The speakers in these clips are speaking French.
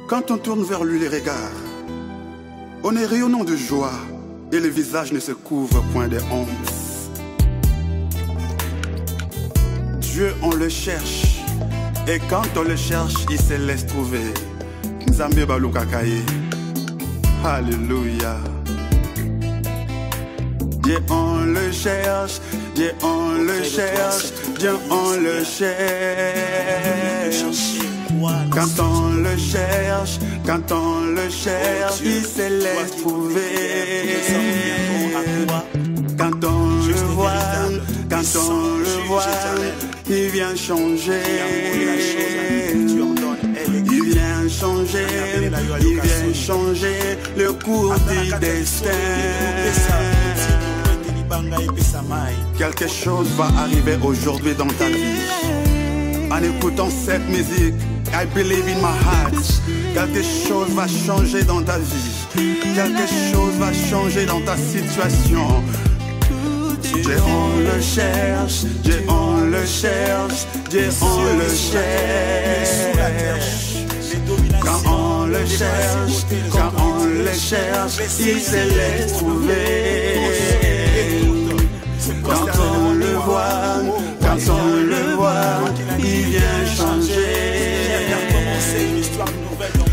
Quand on tourne vers lui les regards, on est rayonnant de joie et le visage ne se couvre point de honte. Dieu, on le cherche, et quand on le cherche, il se laisse trouver. Nzambe baluka kaye. Alléluia. Dieu, on le cherche, Dieu, on le cherche, Dieu, on le cherche. Quand on le cherche, quand on le cherche, il se laisse trouver. Quand on le voit, quand on le voit, il vient changer. Il vient changer, il vient changer le cours du destin. Quelque chose va arriver aujourd'hui dans ta vie. En écoutant cette musique, I believe in my heart. Quelque chose va changer dans ta vie. Quelque chose va changer dans ta situation. Dieu, on le cherche, Dieu, on le cherche, Dieu, on le cherche. Quand on le cherche, quand on le cherche, il se laisse trouver. Quand on le voit, quand on le voit, il vient changer.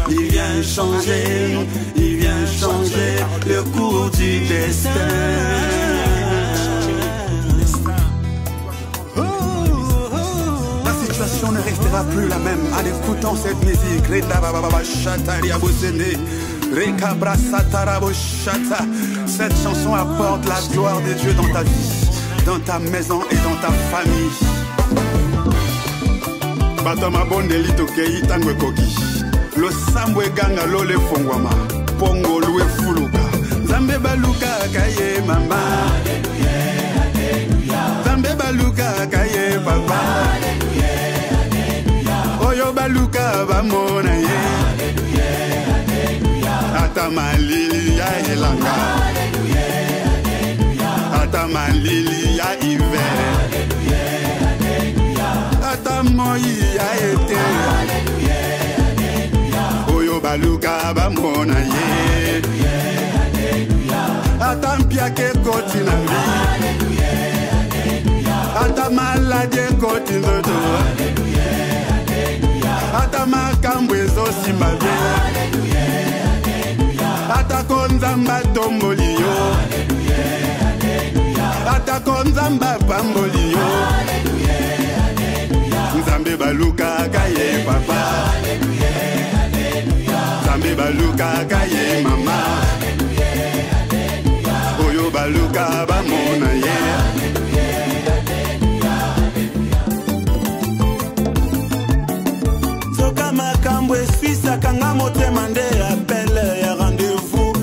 Il vient changer, il vient changer le cours du destin. La situation ne restera plus la même en écoutant cette musique. Cette chanson apporte la gloire de Dieu dans ta vie, dans ta maison et dans ta famille. Batama bondeli tokei tangwe koki. Lo sambwe ganga lo le fongwama. Pongo lue fuluka. Zambe baluka kaye mama. Zambe baluka kaye papa. Oyo baluka bamona ye. Ata malili ya elanga. Ata malili ya hiver. Ata moi ya été. Oyo baluka bamona ye. Ata mpia ke koti na vi. Ata malade koti ndoto. Ata makambo ezosimba bien. Ata konzamba tomboli yo. Ata konzamba pamboli yo. Nzambe baluka kaye papa. Nzambe baluka kaye mama. Oyo baluka bamona ye. Soka makambo eswisa kanga motema nde appel ya rendez-vous.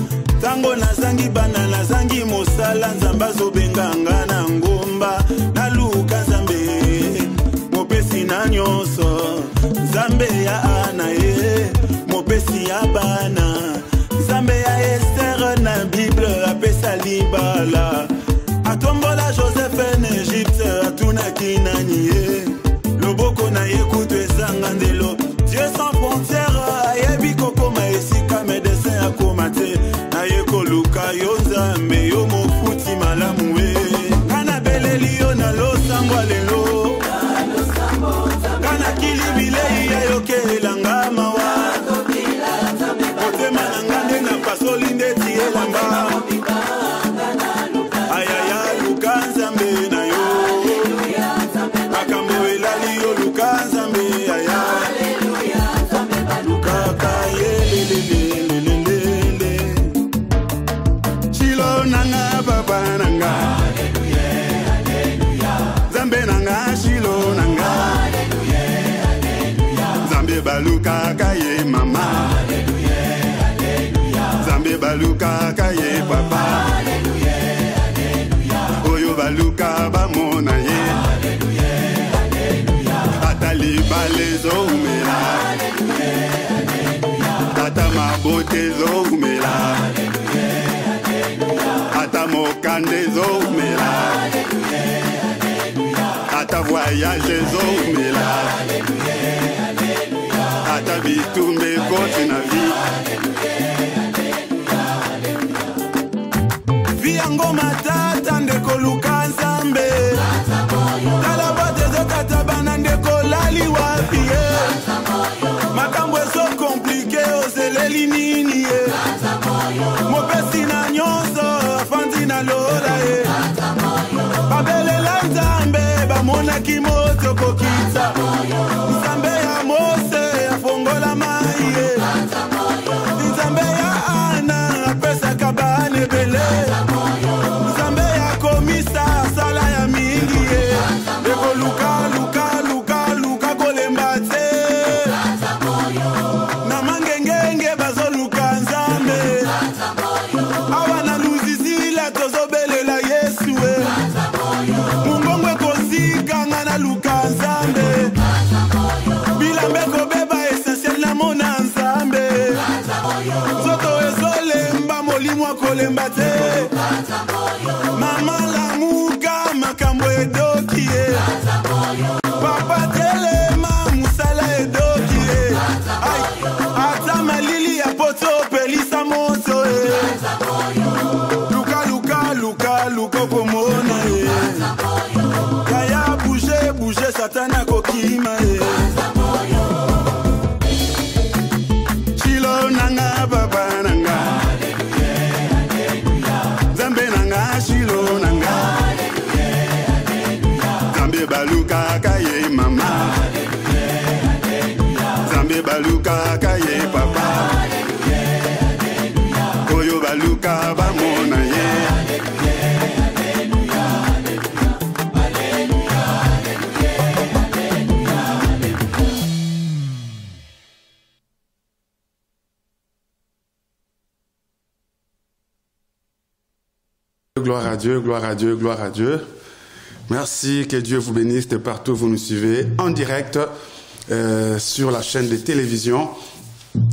Tango nazangi bana nazangi mosala nzamba zobenganga na ngomba. Naluka nzambe mopesi na nyonso. Nzambe ya ana ye mopesi ya bana. Nzambe ya Esther na Bible apesa libala. Atombola Joseph en Egypte atunaki nani ye. Loboko na ye kutu ezanga ndelo. Dieu sans frontières ayebi kokoma esika médecin akoma te. Na ye koluka yo nzambe yo mofuti malamu we. Kana beleli yo na losangwa lelo. Kana kilibile ya yoke elanga mawa. Otema nangande na pasoli ndeti elamba. Ayaya luka nzambe na yo. Makambo elali yo luka nzambe aya. Luka kaye lelelelelele. Chilo nanga papa nanga. Nzambe nanga chilo nanga. Nzambe baluka kaye mama. Nzambe baluka kaye papa. Oyo baluka bamona ye. Ata libale zoumela. Ata mabote zoumela. Ata mokande zoumela. Ata voyage zoumela. ata bitumba ekoti na vi vi yango matata ndeko luka nzambe tala bote ezokata bana ndeko lali wapi ye makambo ezo komplike ozeleli nini ye mopesi na nyonso afandi na lola ye babelela nzambe bamonaki moto kokita nzambe ya mose afongola mai ye nzambe ya ana apesaka bana ebele nzambe ya komisa asala ya mingi ye ekoluka luka kolemba te na mangengenge bazoluka nzambe awa na luzizila tozobelela yesu e mungongo ekosikanga na luka nzambe bilambe kobeba essentiel na mona nzambe nzoto ezolemba molimo akolemba te mama lamuka makambo edoki ye papa telema musala edoki ye ata malili ya poto pelisa moto ye luka komona ye kaya bouge satana kokima ye shilo nanga baba nanga zambe nanga shilo nanga zambe baluka kaye mama zambe baluka kaye papa oyo baluka bamona ye Gloire à Dieu, gloire à Dieu, gloire à Dieu. Merci, que Dieu vous bénisse de partout où vous nous suivez en direct sur la chaîne de télévision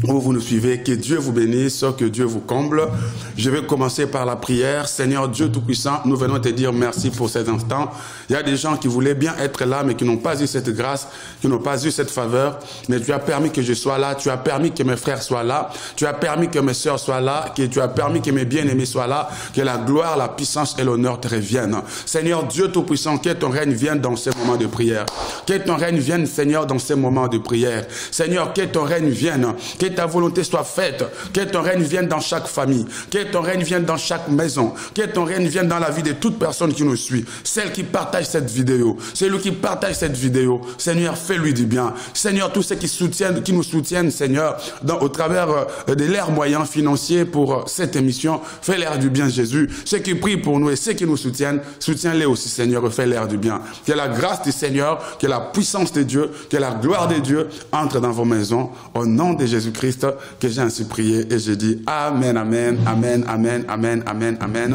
où vous nous suivez. Que Dieu vous bénisse, que Dieu vous comble. Je vais commencer par la prière. Seigneur Dieu Tout-Puissant, nous venons te dire merci pour ces instants. Il y a des gens qui voulaient bien être là, mais qui n'ont pas eu cette grâce, qui n'ont pas eu cette faveur. Mais tu as permis que je sois là, tu as permis que mes frères soient là, tu as permis que mes sœurs soient là, que tu as permis que mes bien-aimés soient là, que la gloire, la puissance et l'honneur te reviennent. Seigneur Dieu Tout-Puissant, que ton règne vienne dans ces moments de prière. Que ton règne vienne, Seigneur, dans ces moments de prière. Seigneur, que ton règne vienne, que ta volonté soit faite, que ton règne vienne dans chaque famille, que ton règne vienne dans chaque maison, que ton règne vienne dans la vie de toute personne qui nous suit, celle qui partage cette vidéo, celui qui partage cette vidéo. Seigneur, fais-lui du bien. Seigneur, tous ceux qui nous soutiennent, Seigneur, au travers de leurs moyens financiers pour cette émission, fais-leur du bien, Jésus. Ceux qui prient pour nous et ceux qui nous soutiennent, soutiens-les aussi, Seigneur, et fais-leur du bien. Que la grâce du Seigneur, que la puissance de Dieu, que la gloire de Dieu entre dans vos maisons, au nom de Jésus-Christ, que j'ai ainsi prié et j'ai dit Amen, Amen, Amen, Amen, Amen, Amen, Amen.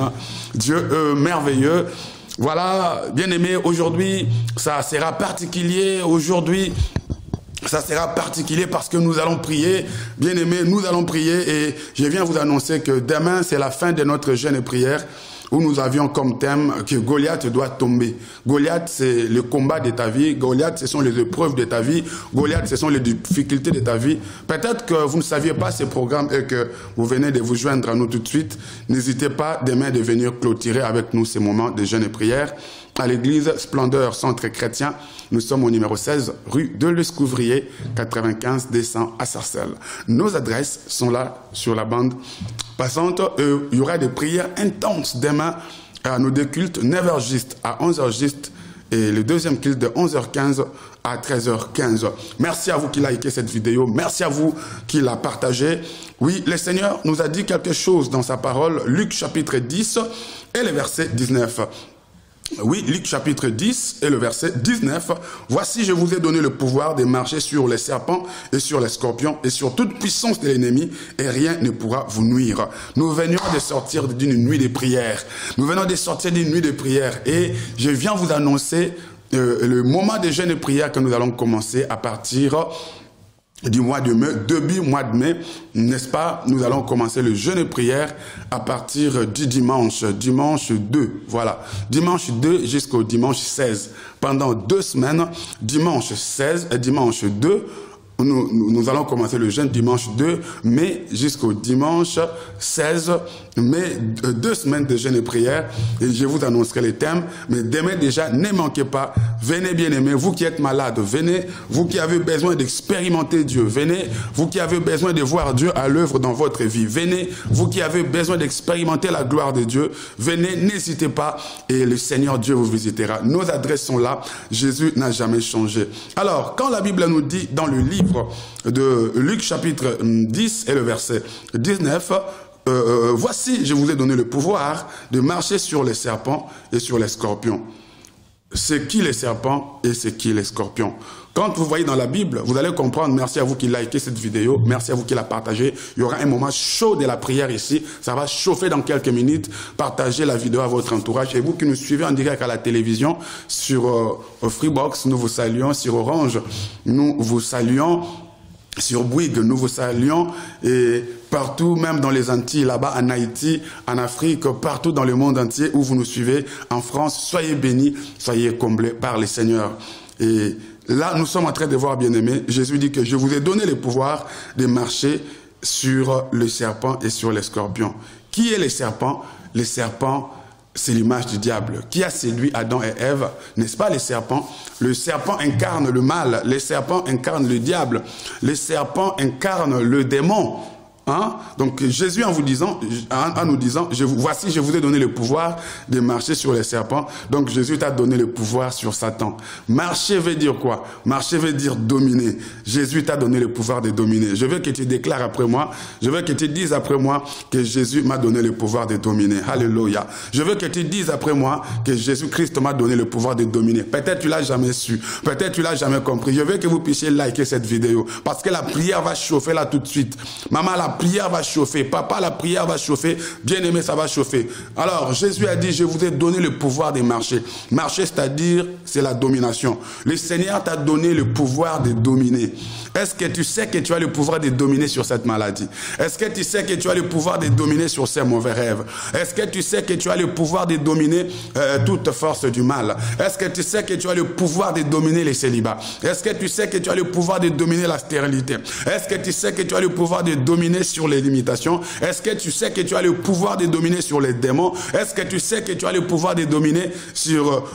Dieu merveilleux. Voilà, bien-aimés, aujourd'hui, ça sera particulier. Aujourd'hui, ça sera particulier parce que nous allons prier. Bien-aimés, nous allons prier et je viens vous annoncer que demain, c'est la fin de notre jeûne et prière où nous avions comme thème que Goliath doit tomber. Goliath, c'est le combat de ta vie. Goliath, ce sont les épreuves de ta vie. Goliath, ce sont les difficultés de ta vie. Peut-être que vous ne saviez pas ce programme et que vous venez de vous joindre à nous tout de suite. N'hésitez pas demain de venir clôturer avec nous ces moments de jeûne et prière à l'église Splendeur Centre Chrétien. Nous sommes au numéro 16, rue de l'Escouvrier, 95 200 à Sarcelles. Nos adresses sont là sur la bande passante. Il y aura des prières intenses demain à nos deux cultes, 9h juste à 11h juste et le deuxième culte de 11h15 à 13h15. Merci à vous qui likez cette vidéo. Merci à vous qui la partagez. Oui, le Seigneur nous a dit quelque chose dans sa parole. Luc chapitre 10 et le verset 19. Oui, Luc chapitre 10 et le verset 19. Voici, je vous ai donné le pouvoir de marcher sur les serpents et sur les scorpions et sur toute puissance de l'ennemi et rien ne pourra vous nuire. Nous venions de sortir d'une nuit de prière. Nous venons de sortir d'une nuit de prière et je viens vous annoncer le moment de jeûne et prière que nous allons commencer à partir du mois de mai, début mois de mai, n'est-ce pas? Nous allons commencer le jeûne et prière à partir du dimanche 2, voilà. Dimanche 2 jusqu'au dimanche 16. Pendant 2 semaines, dimanche 16 et dimanche 2, nous allons commencer le jeûne dimanche 2 mai jusqu'au dimanche 16 mai, 2 semaines de jeûne et prière. Et je vous annoncerai les thèmes. Mais demain déjà, ne manquez pas. Venez bien aimés. Vous qui êtes malades, venez. Vous qui avez besoin d'expérimenter Dieu, venez. Vous qui avez besoin de voir Dieu à l'œuvre dans votre vie, venez. Vous qui avez besoin d'expérimenter la gloire de Dieu, venez. N'hésitez pas. Et le Seigneur Dieu vous visitera. Nos adresses sont là. Jésus n'a jamais changé. Alors, quand la Bible nous dit dans le livre de Luc chapitre 10 et le verset 19, voici, je vous ai donné le pouvoir de marcher sur les serpents et sur les scorpions. C'est qui les serpents et c'est qui les scorpions? Quand vous voyez dans la Bible, vous allez comprendre. Merci à vous qui likez cette vidéo. Merci à vous qui la partagez. Il y aura un moment chaud de la prière ici. Ça va chauffer dans quelques minutes. Partagez la vidéo à votre entourage. Et vous qui nous suivez en direct à la télévision, sur Freebox, nous vous saluons. Sur Orange, nous vous saluons. Sur Bouygues, nous vous saluons. Et partout, même dans les Antilles, là-bas, en Haïti, en Afrique, partout dans le monde entier où vous nous suivez, en France, soyez bénis, soyez comblés par le Seigneur. Et là, nous sommes en train de voir, bien-aimés, Jésus dit que je vous ai donné le pouvoir de marcher sur le serpent et sur les scorpions. Qui est le serpent? Les serpents, c'est l'image du diable. Qui a séduit Adam et Ève? N'est-ce pas les serpents? Le serpent incarne le mal. Les serpents incarnent le diable. Les serpents incarnent le démon. Hein? Donc Jésus en nous disant, voici je vous ai donné le pouvoir de marcher sur les serpents. Donc Jésus t'a donné le pouvoir sur Satan. Marcher veut dire quoi? Marcher veut dire dominer. Jésus t'a donné le pouvoir de dominer. Je veux que tu déclares après moi, je veux que tu dises après moi que Jésus m'a donné le pouvoir de dominer. Alléluia. Je veux que tu dises après moi que Jésus-Christ m'a donné le pouvoir de dominer. Peut-être tu l'as jamais su, peut-être tu l'as jamais compris. Je veux que vous puissiez liker cette vidéo parce que la prière va chauffer là tout de suite. Maman, la prière va chauffer. Papa, la prière va chauffer. Bien-aimé, ça va chauffer. Alors, Jésus a dit, je vous ai donné le pouvoir de marcher. Marcher, c'est-à-dire, c'est la domination. Le Seigneur t'a donné le pouvoir de dominer. Est-ce que tu sais que tu as le pouvoir de dominer sur cette maladie? Est-ce que tu sais que tu as le pouvoir de dominer sur ces mauvais rêves? Est-ce que tu sais que tu as le pouvoir de dominer toute force du mal? Est-ce que tu sais que tu as le pouvoir de dominer les célibats? Est-ce que tu sais que tu as le pouvoir de dominer la stérilité? Est-ce que tu sais que tu as le pouvoir de dominer sur les limitations? Est-ce que tu sais que tu as le pouvoir de dominer sur les démons? Est-ce que tu sais que tu as le pouvoir de dominer sur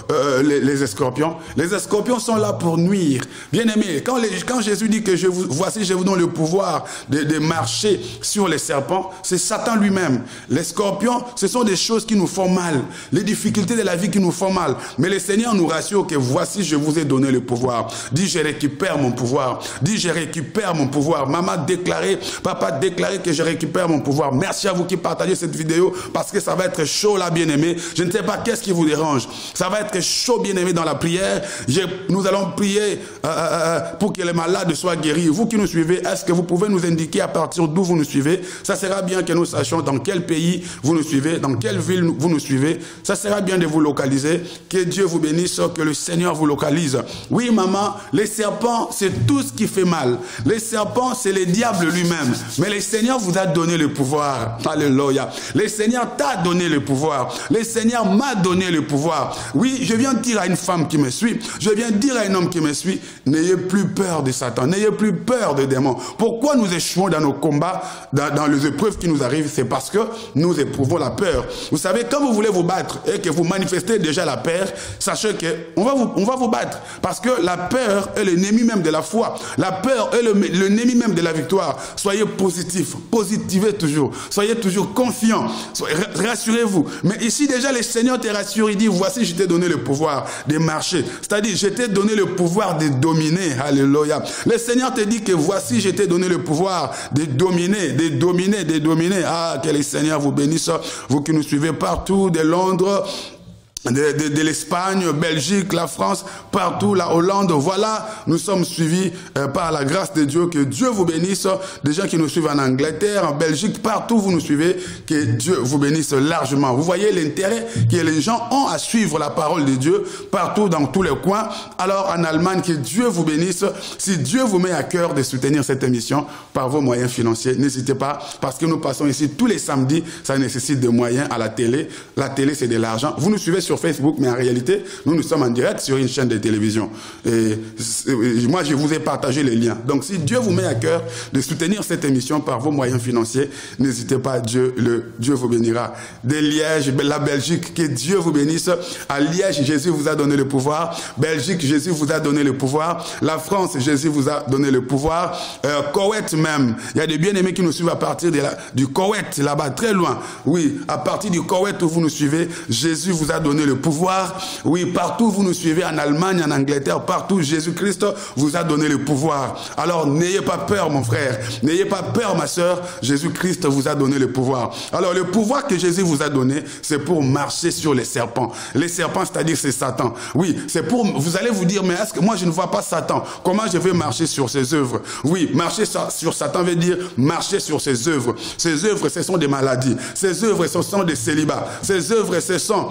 les scorpions? Les scorpions sont là pour nuire. Bien aimé, quand Jésus dit que voici je vous donne le pouvoir de marcher sur les serpents, c'est Satan lui-même. Les scorpions, ce sont des choses qui nous font mal. Les difficultés de la vie qui nous font mal. Mais le Seigneur nous rassure que voici je vous ai donné le pouvoir. Dis je récupère mon pouvoir. Dis je récupère mon pouvoir. Maman déclaré, papa déclaré que je récupère mon pouvoir. Merci à vous qui partagez cette vidéo parce que ça va être chaud là, bien-aimé. Je ne sais pas qu'est-ce qui vous dérange. Ça va être chaud, bien-aimé, dans la prière. Nous allons prier pour que les malades soient guéris. Vous qui nous suivez, est-ce que vous pouvez nous indiquer à partir d'où vous nous suivez? Ça sera bien que nous sachions dans quel pays vous nous suivez, dans quelle ville vous nous suivez. Ça sera bien de vous localiser. Que Dieu vous bénisse, que le Seigneur vous localise. Oui, maman, les serpents, c'est tout ce qui fait mal. Les serpents, c'est le diable lui-même. Mais le Seigneur vous a donné le pouvoir. Alléluia. Le Seigneur t'a donné le pouvoir. Le Seigneur m'a donné le pouvoir. Oui, je viens dire à une femme qui me suit, je viens dire à un homme qui me suit, n'ayez plus peur de Satan, n'ayez plus peur des démons. Pourquoi nous échouons dans nos combats, dans les épreuves qui nous arrivent? C'est parce que nous éprouvons la peur. Vous savez, quand vous voulez vous battre et que vous manifestez déjà la peur, sachez qu'on va vous battre. Parce que la peur est l'ennemi même de la foi. La peur est l'ennemi même de la victoire. Soyez positifs, positivez toujours. Soyez toujours confiants. Rassurez-vous. Mais ici déjà, le Seigneur te rassure. Il dit, voici, je t'ai donné le pouvoir de marcher. C'est-à-dire, je t'ai donné le pouvoir de dominer. Alléluia. Le Seigneur te dit que voici, je t'ai donné le pouvoir de dominer, de dominer, de dominer. Ah, que le Seigneur vous bénisse. Vous qui nous suivez partout, de Londres, de l'Espagne, Belgique, la France, partout, la Hollande. Voilà, nous sommes suivis par la grâce de Dieu. Que Dieu vous bénisse. Des gens qui nous suivent en Angleterre, en Belgique, partout vous nous suivez. Que Dieu vous bénisse largement. Vous voyez l'intérêt que les gens ont à suivre la parole de Dieu partout dans tous les coins. Alors en Allemagne, que Dieu vous bénisse. Si Dieu vous met à cœur de soutenir cette émission par vos moyens financiers, n'hésitez pas, parce que nous passons ici tous les samedis. Ça nécessite des moyens à la télé. La télé, c'est de l'argent. Vous nous suivez sur sur Facebook, mais en réalité, nous sommes en direct sur une chaîne de télévision. Et moi, je vous ai partagé les liens. Donc, si Dieu vous met à cœur de soutenir cette émission par vos moyens financiers, n'hésitez pas, Dieu vous bénira. De Liège, la Belgique, que Dieu vous bénisse. À Liège, Jésus vous a donné le pouvoir. Belgique, Jésus vous a donné le pouvoir. La France, Jésus vous a donné le pouvoir. Koweït même. Il y a des bien-aimés qui nous suivent à partir du Koweït, là-bas, très loin. Oui, à partir du Koweït où vous nous suivez, Jésus vous a donné le pouvoir. Oui, partout où vous nous suivez, en Allemagne, en Angleterre, partout, Jésus-Christ vous a donné le pouvoir. Alors, n'ayez pas peur, mon frère. N'ayez pas peur, ma sœur. Jésus-Christ vous a donné le pouvoir. Alors, le pouvoir que Jésus vous a donné, c'est pour marcher sur les serpents. Les serpents, c'est-à-dire c'est Satan. Oui, c'est pour... Vous allez vous dire, mais est-ce que moi, je ne vois pas Satan? Comment je vais marcher sur ses œuvres? Oui, marcher sur Satan veut dire marcher sur ses œuvres. Ses œuvres, ce sont des maladies. Ses œuvres, ce sont des célibats. Ses œuvres, ce sont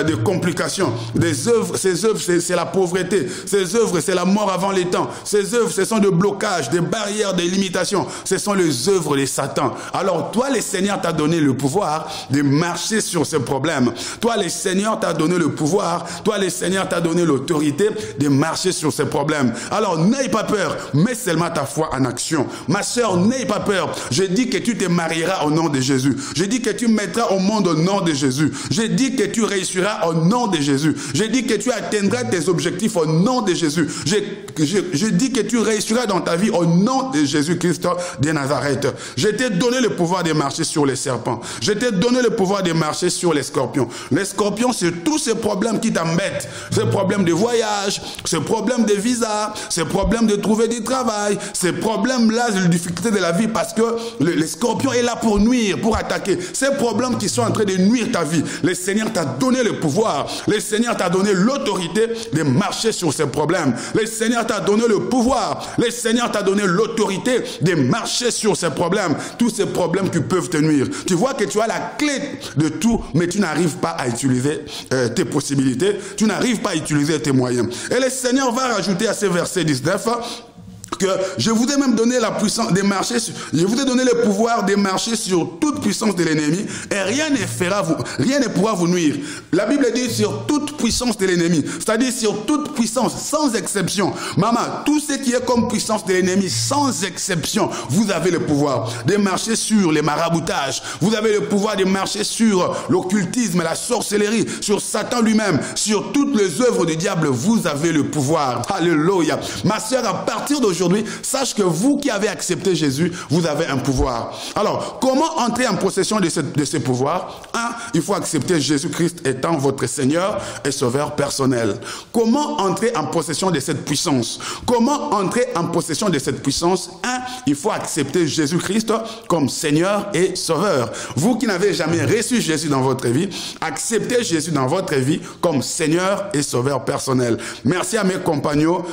des complications. Ses œuvres, c'est la pauvreté. Ses œuvres, c'est la mort avant les temps. Ses œuvres, ce sont des blocages, des barrières, des limitations. Ce sont les œuvres de Satan. Alors, toi, le Seigneur t'a donné le pouvoir de marcher sur ces problèmes. Toi, le Seigneur t'a donné le pouvoir. Toi, le Seigneur t'a donné l'autorité de marcher sur ces problèmes. Alors, n'aie pas peur. Mets seulement ta foi en action. Ma sœur, n'aie pas peur. Je dis que tu te marieras au nom de Jésus. Je dis que tu mettras au monde au nom de Jésus. Je dis que tu réussiras au nom de Jésus. Je dis que tu atteindras tes objectifs au nom de Jésus. Je dis que tu réussiras dans ta vie au nom de Jésus-Christ de Nazareth. Je t'ai donné le pouvoir de marcher sur les serpents. Je t'ai donné le pouvoir de marcher sur les scorpions. Les scorpions, c'est tous ces problèmes qui t'embêtent. Ces problèmes de voyage, ces problèmes de visa, ces problèmes de trouver du travail, ces problèmes-là, les difficultés de la vie, parce que le scorpion est là pour nuire, pour attaquer. Ces problèmes qui sont en train de nuire ta vie, le Seigneur t'a donné le pouvoir. Le Seigneur t'a donné l'autorité de marcher sur ces problèmes. Le Seigneur t'a donné le pouvoir. Le Seigneur t'a donné l'autorité de marcher sur ces problèmes. Tous ces problèmes qui peuvent te nuire. Tu vois que tu as la clé de tout, mais tu n'arrives pas à utiliser tes possibilités. Tu n'arrives pas à utiliser tes moyens. Et le Seigneur va rajouter à ce verset 19... que je vous ai même donné la puissance de marcher, je vous ai donné le pouvoir de marcher sur toute puissance de l'ennemi et rien ne pourra vous nuire. La Bible dit sur toute puissance de l'ennemi, c'est-à-dire sur toute puissance, sans exception. Maman, tout ce qui est comme puissance de l'ennemi, sans exception, vous avez le pouvoir de marcher sur les maraboutages, vous avez le pouvoir de marcher sur l'occultisme, la sorcellerie, sur Satan lui-même, sur toutes les œuvres du diable, vous avez le pouvoir. Alléluia. Ma sœur, à partir d'aujourd'hui, sache que vous qui avez accepté Jésus, vous avez un pouvoir. Alors, comment entrer en possession de ce pouvoir? Il faut accepter Jésus-Christ étant votre Seigneur et Sauveur personnel. Comment entrer en possession de cette puissance? Comment entrer en possession de cette puissance? Il faut accepter Jésus-Christ comme Seigneur et Sauveur. Vous qui n'avez jamais reçu Jésus dans votre vie, acceptez Jésus dans votre vie comme Seigneur et Sauveur personnel. Merci à mes compagnons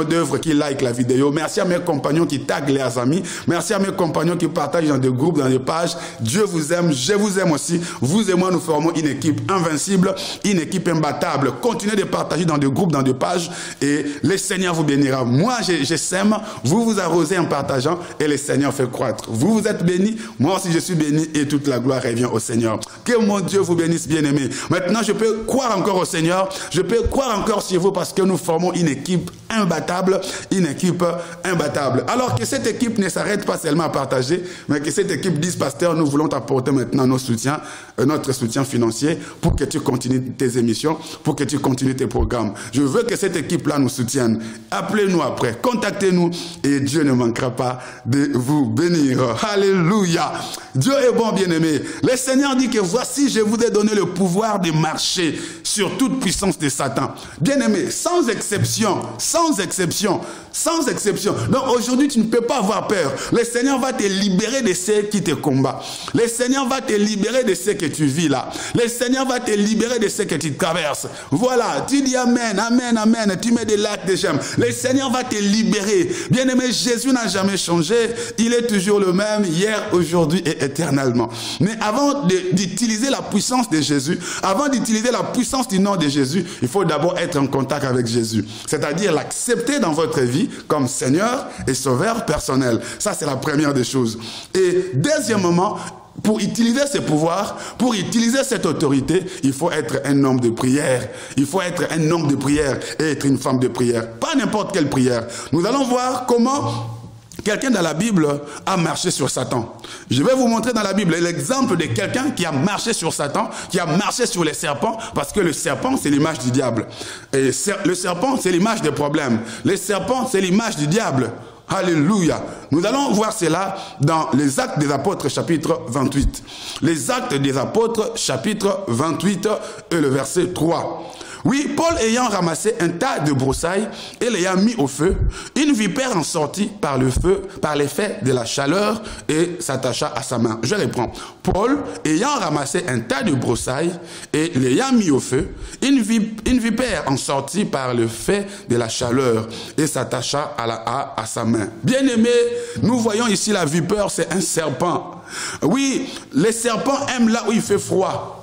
d'œuvre qui like la vidéo. Merci à mes compagnons qui taguent les amis. Merci à mes compagnons qui partagent dans des groupes, dans des pages. Dieu vous aime, je vous aime aussi. Vous et moi, nous formons une équipe invincible, une équipe imbattable. Continuez de partager dans des groupes, dans des pages et le Seigneur vous bénira. Moi, je sème, vous vous arrosez en partageant et le Seigneur fait croître. Vous êtes bénis, moi aussi je suis béni et toute la gloire revient au Seigneur. Que mon Dieu vous bénisse, bien-aimés. Maintenant, je peux croire encore au Seigneur. Je peux croire encore sur vous parce que nous formons une équipe imbattable, une équipe imbattable. Alors que cette équipe ne s'arrête pas seulement à partager, mais que cette équipe dise, pasteur, nous voulons t'apporter maintenant notre soutien financier pour que tu continues tes émissions, pour que tu continues tes programmes. Je veux que cette équipe-là nous soutienne. Appelez-nous après, contactez-nous et Dieu ne manquera pas de vous bénir. Alléluia. Dieu est bon, bien-aimé. Le Seigneur dit que voici, je vous ai donné le pouvoir de marcher sur toute puissance de Satan. Bien-aimé, sans exception, sans exception, sans exception. Donc aujourd'hui, tu ne peux pas avoir peur. Le Seigneur va te libérer de ceux qui te combattent. Le Seigneur va te libérer de ceux que tu vis là. Le Seigneur va te libérer de ceux que tu traverses. Voilà, tu dis amen, amen, amen. Tu mets des lacs de j'aime. Le Seigneur va te libérer. Bien-aimé, Jésus n'a jamais changé. Il est toujours le même, hier, aujourd'hui et éternellement. Mais avant d'utiliser la puissance de Jésus, avant d'utiliser la puissance du nom de Jésus, il faut d'abord être en contact avec Jésus. C'est-à-dire l'accepter dans votre vie comme Seigneur et Sauveur personnel. Ça, c'est la première des choses. Et deuxièmement, pour utiliser ce pouvoir, pour utiliser cette autorité, il faut être un homme de prière. Il faut être un homme de prière et être une femme de prière. Pas n'importe quelle prière. Nous allons voir comment quelqu'un dans la Bible a marché sur Satan. Je vais vous montrer dans la Bible l'exemple de quelqu'un qui a marché sur Satan, qui a marché sur les serpents, parce que le serpent, c'est l'image du diable. Et le serpent, c'est l'image des problèmes. Le serpent, c'est l'image du diable. Alléluia. Nous allons voir cela dans les Actes des Apôtres, chapitre 28. Les Actes des Apôtres, chapitre 28 et le verset 3. Oui, Paul ayant ramassé un tas de broussailles et l'ayant mis au feu, une vipère en sortit par le feu, par l'effet de la chaleur et s'attacha à sa main. Je reprends. Paul ayant ramassé un tas de broussailles et l'ayant mis au feu, une vipère en sortit par le fait de la chaleur et s'attacha à sa main. Bien-aimés, nous voyons ici la vipère, c'est un serpent. Oui, les serpents aiment là où il fait froid.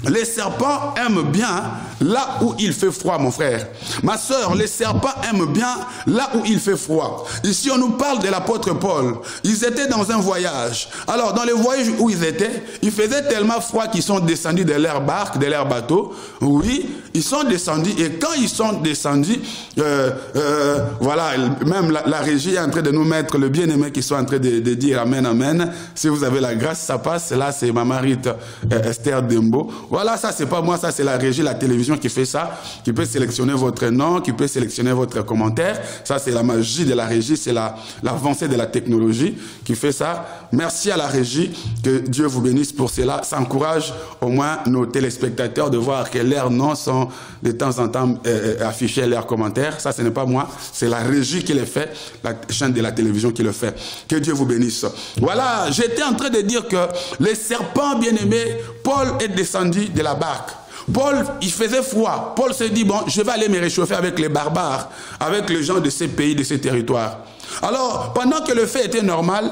Les serpents aiment bien là où il fait froid, mon frère. Ma soeur, les serpents aiment bien là où il fait froid. Ici, on nous parle de l'apôtre Paul. Ils étaient dans un voyage. Alors, dans le voyage où ils étaient, il faisait tellement froid qu'ils sont descendus de leur barque, de leur bateau. Oui, ils sont descendus. Et quand ils sont descendus, voilà, même la régie est en train de nous mettre le bien-aimé qui sont en train de dire Amen, Amen. Si vous avez la grâce, ça passe. Là, c'est ma marite Esther Dembo. Voilà, ça c'est pas moi, ça c'est la régie, la télévision qui fait ça, qui peut sélectionner votre nom, qui peut sélectionner votre commentaire. Ça c'est la magie de la régie, c'est l'avancée de la technologie qui fait ça. Merci à la régie, que Dieu vous bénisse pour cela. Ça encourage au moins nos téléspectateurs de voir que leurs noms sont de temps en temps affichés, leurs commentaires. Ça ce n'est pas moi, c'est la régie qui le fait, la chaîne de la télévision qui le fait. Que Dieu vous bénisse. Voilà, j'étais en train de dire que les serpents bien-aimés, Paul est descendu de la barque. Paul, il faisait froid. Paul s'est dit, bon, je vais aller me réchauffer avec les barbares, avec les gens de ces pays, de ces territoires. Alors, pendant que le fait était normal,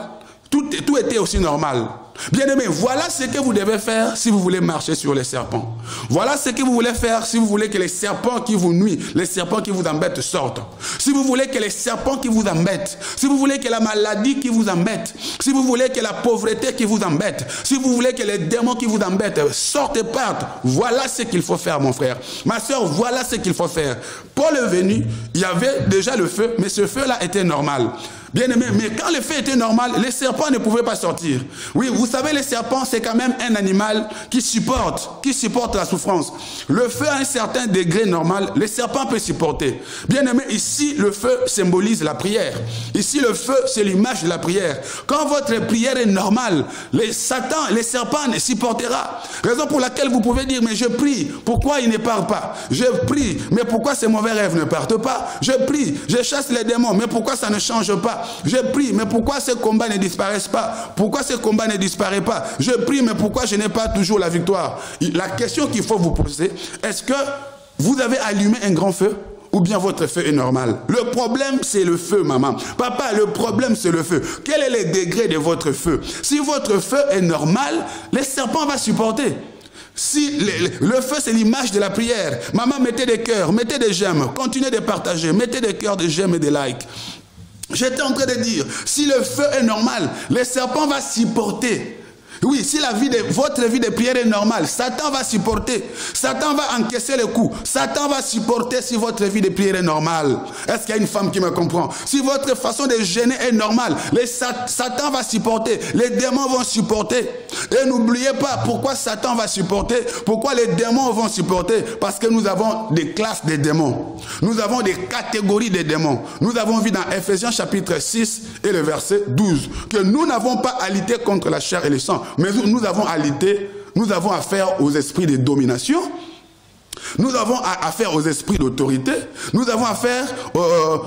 tout était aussi normal. Bien-aimés, voilà ce que vous devez faire si vous voulez marcher sur les serpents. Voilà ce que vous voulez faire si vous voulez que les serpents qui vous nuisent, les serpents qui vous embêtent sortent. Si vous voulez que les serpents qui vous embêtent, si vous voulez que la maladie qui vous embête, si vous voulez que la pauvreté qui vous embête, si vous voulez que les démons qui vous embêtent sortent et partent, voilà ce qu'il faut faire, mon frère. Ma soeur, voilà ce qu'il faut faire. Paul est venu, il y avait déjà le feu, mais ce feu-là était normal. Bien-aimé, mais quand le feu était normal, les serpents ne pouvaient pas sortir. Oui, vous savez, les serpents, c'est quand même un animal qui supporte la souffrance. Le feu à un certain degré normal, les serpents peuvent supporter. Bien-aimé, ici, le feu symbolise la prière. Ici, le feu, c'est l'image de la prière. Quand votre prière est normale, les serpents ne supportera. Raison pour laquelle vous pouvez dire, mais je prie, pourquoi il ne part pas? Je prie, mais pourquoi ces mauvais rêves ne partent pas? Je prie, je chasse les démons, mais pourquoi ça ne change pas? Je prie, mais pourquoi ces combats ne disparaissent pas? Pourquoi ces combats ne disparaissent pas? Je prie, mais pourquoi je n'ai pas toujours la victoire? La question qu'il faut vous poser, est-ce que vous avez allumé un grand feu? Ou bien votre feu est normal? Le problème, c'est le feu, maman. Papa, le problème, c'est le feu. Quel est le degré de votre feu? Si votre feu est normal, les serpents vont supporter. Si le feu, c'est l'image de la prière. Maman, mettez des cœurs, mettez des j'aime, continuez de partager, mettez des cœurs, des j'aime et des likes. J'étais en train de dire, si le feu est normal, les serpents vont supporter. Oui, si votre vie de prière est normale, Satan va supporter. Satan va encaisser les coups. Satan va supporter si votre vie de prière est normale. Est-ce qu'il y a une femme qui me comprend? Si votre façon de gêner est normale, Satan va supporter. Les démons vont supporter. Et n'oubliez pas pourquoi Satan va supporter. Pourquoi les démons vont supporter? Parce que nous avons des classes de démons. Nous avons des catégories de démons. Nous avons vu dans Ephésiens chapitre 6 et le verset 12 que nous n'avons pas à lutter contre la chair et le sang. Mais nous avons affaire aux esprits de domination, nous avons affaire aux esprits d'autorité, nous avons affaire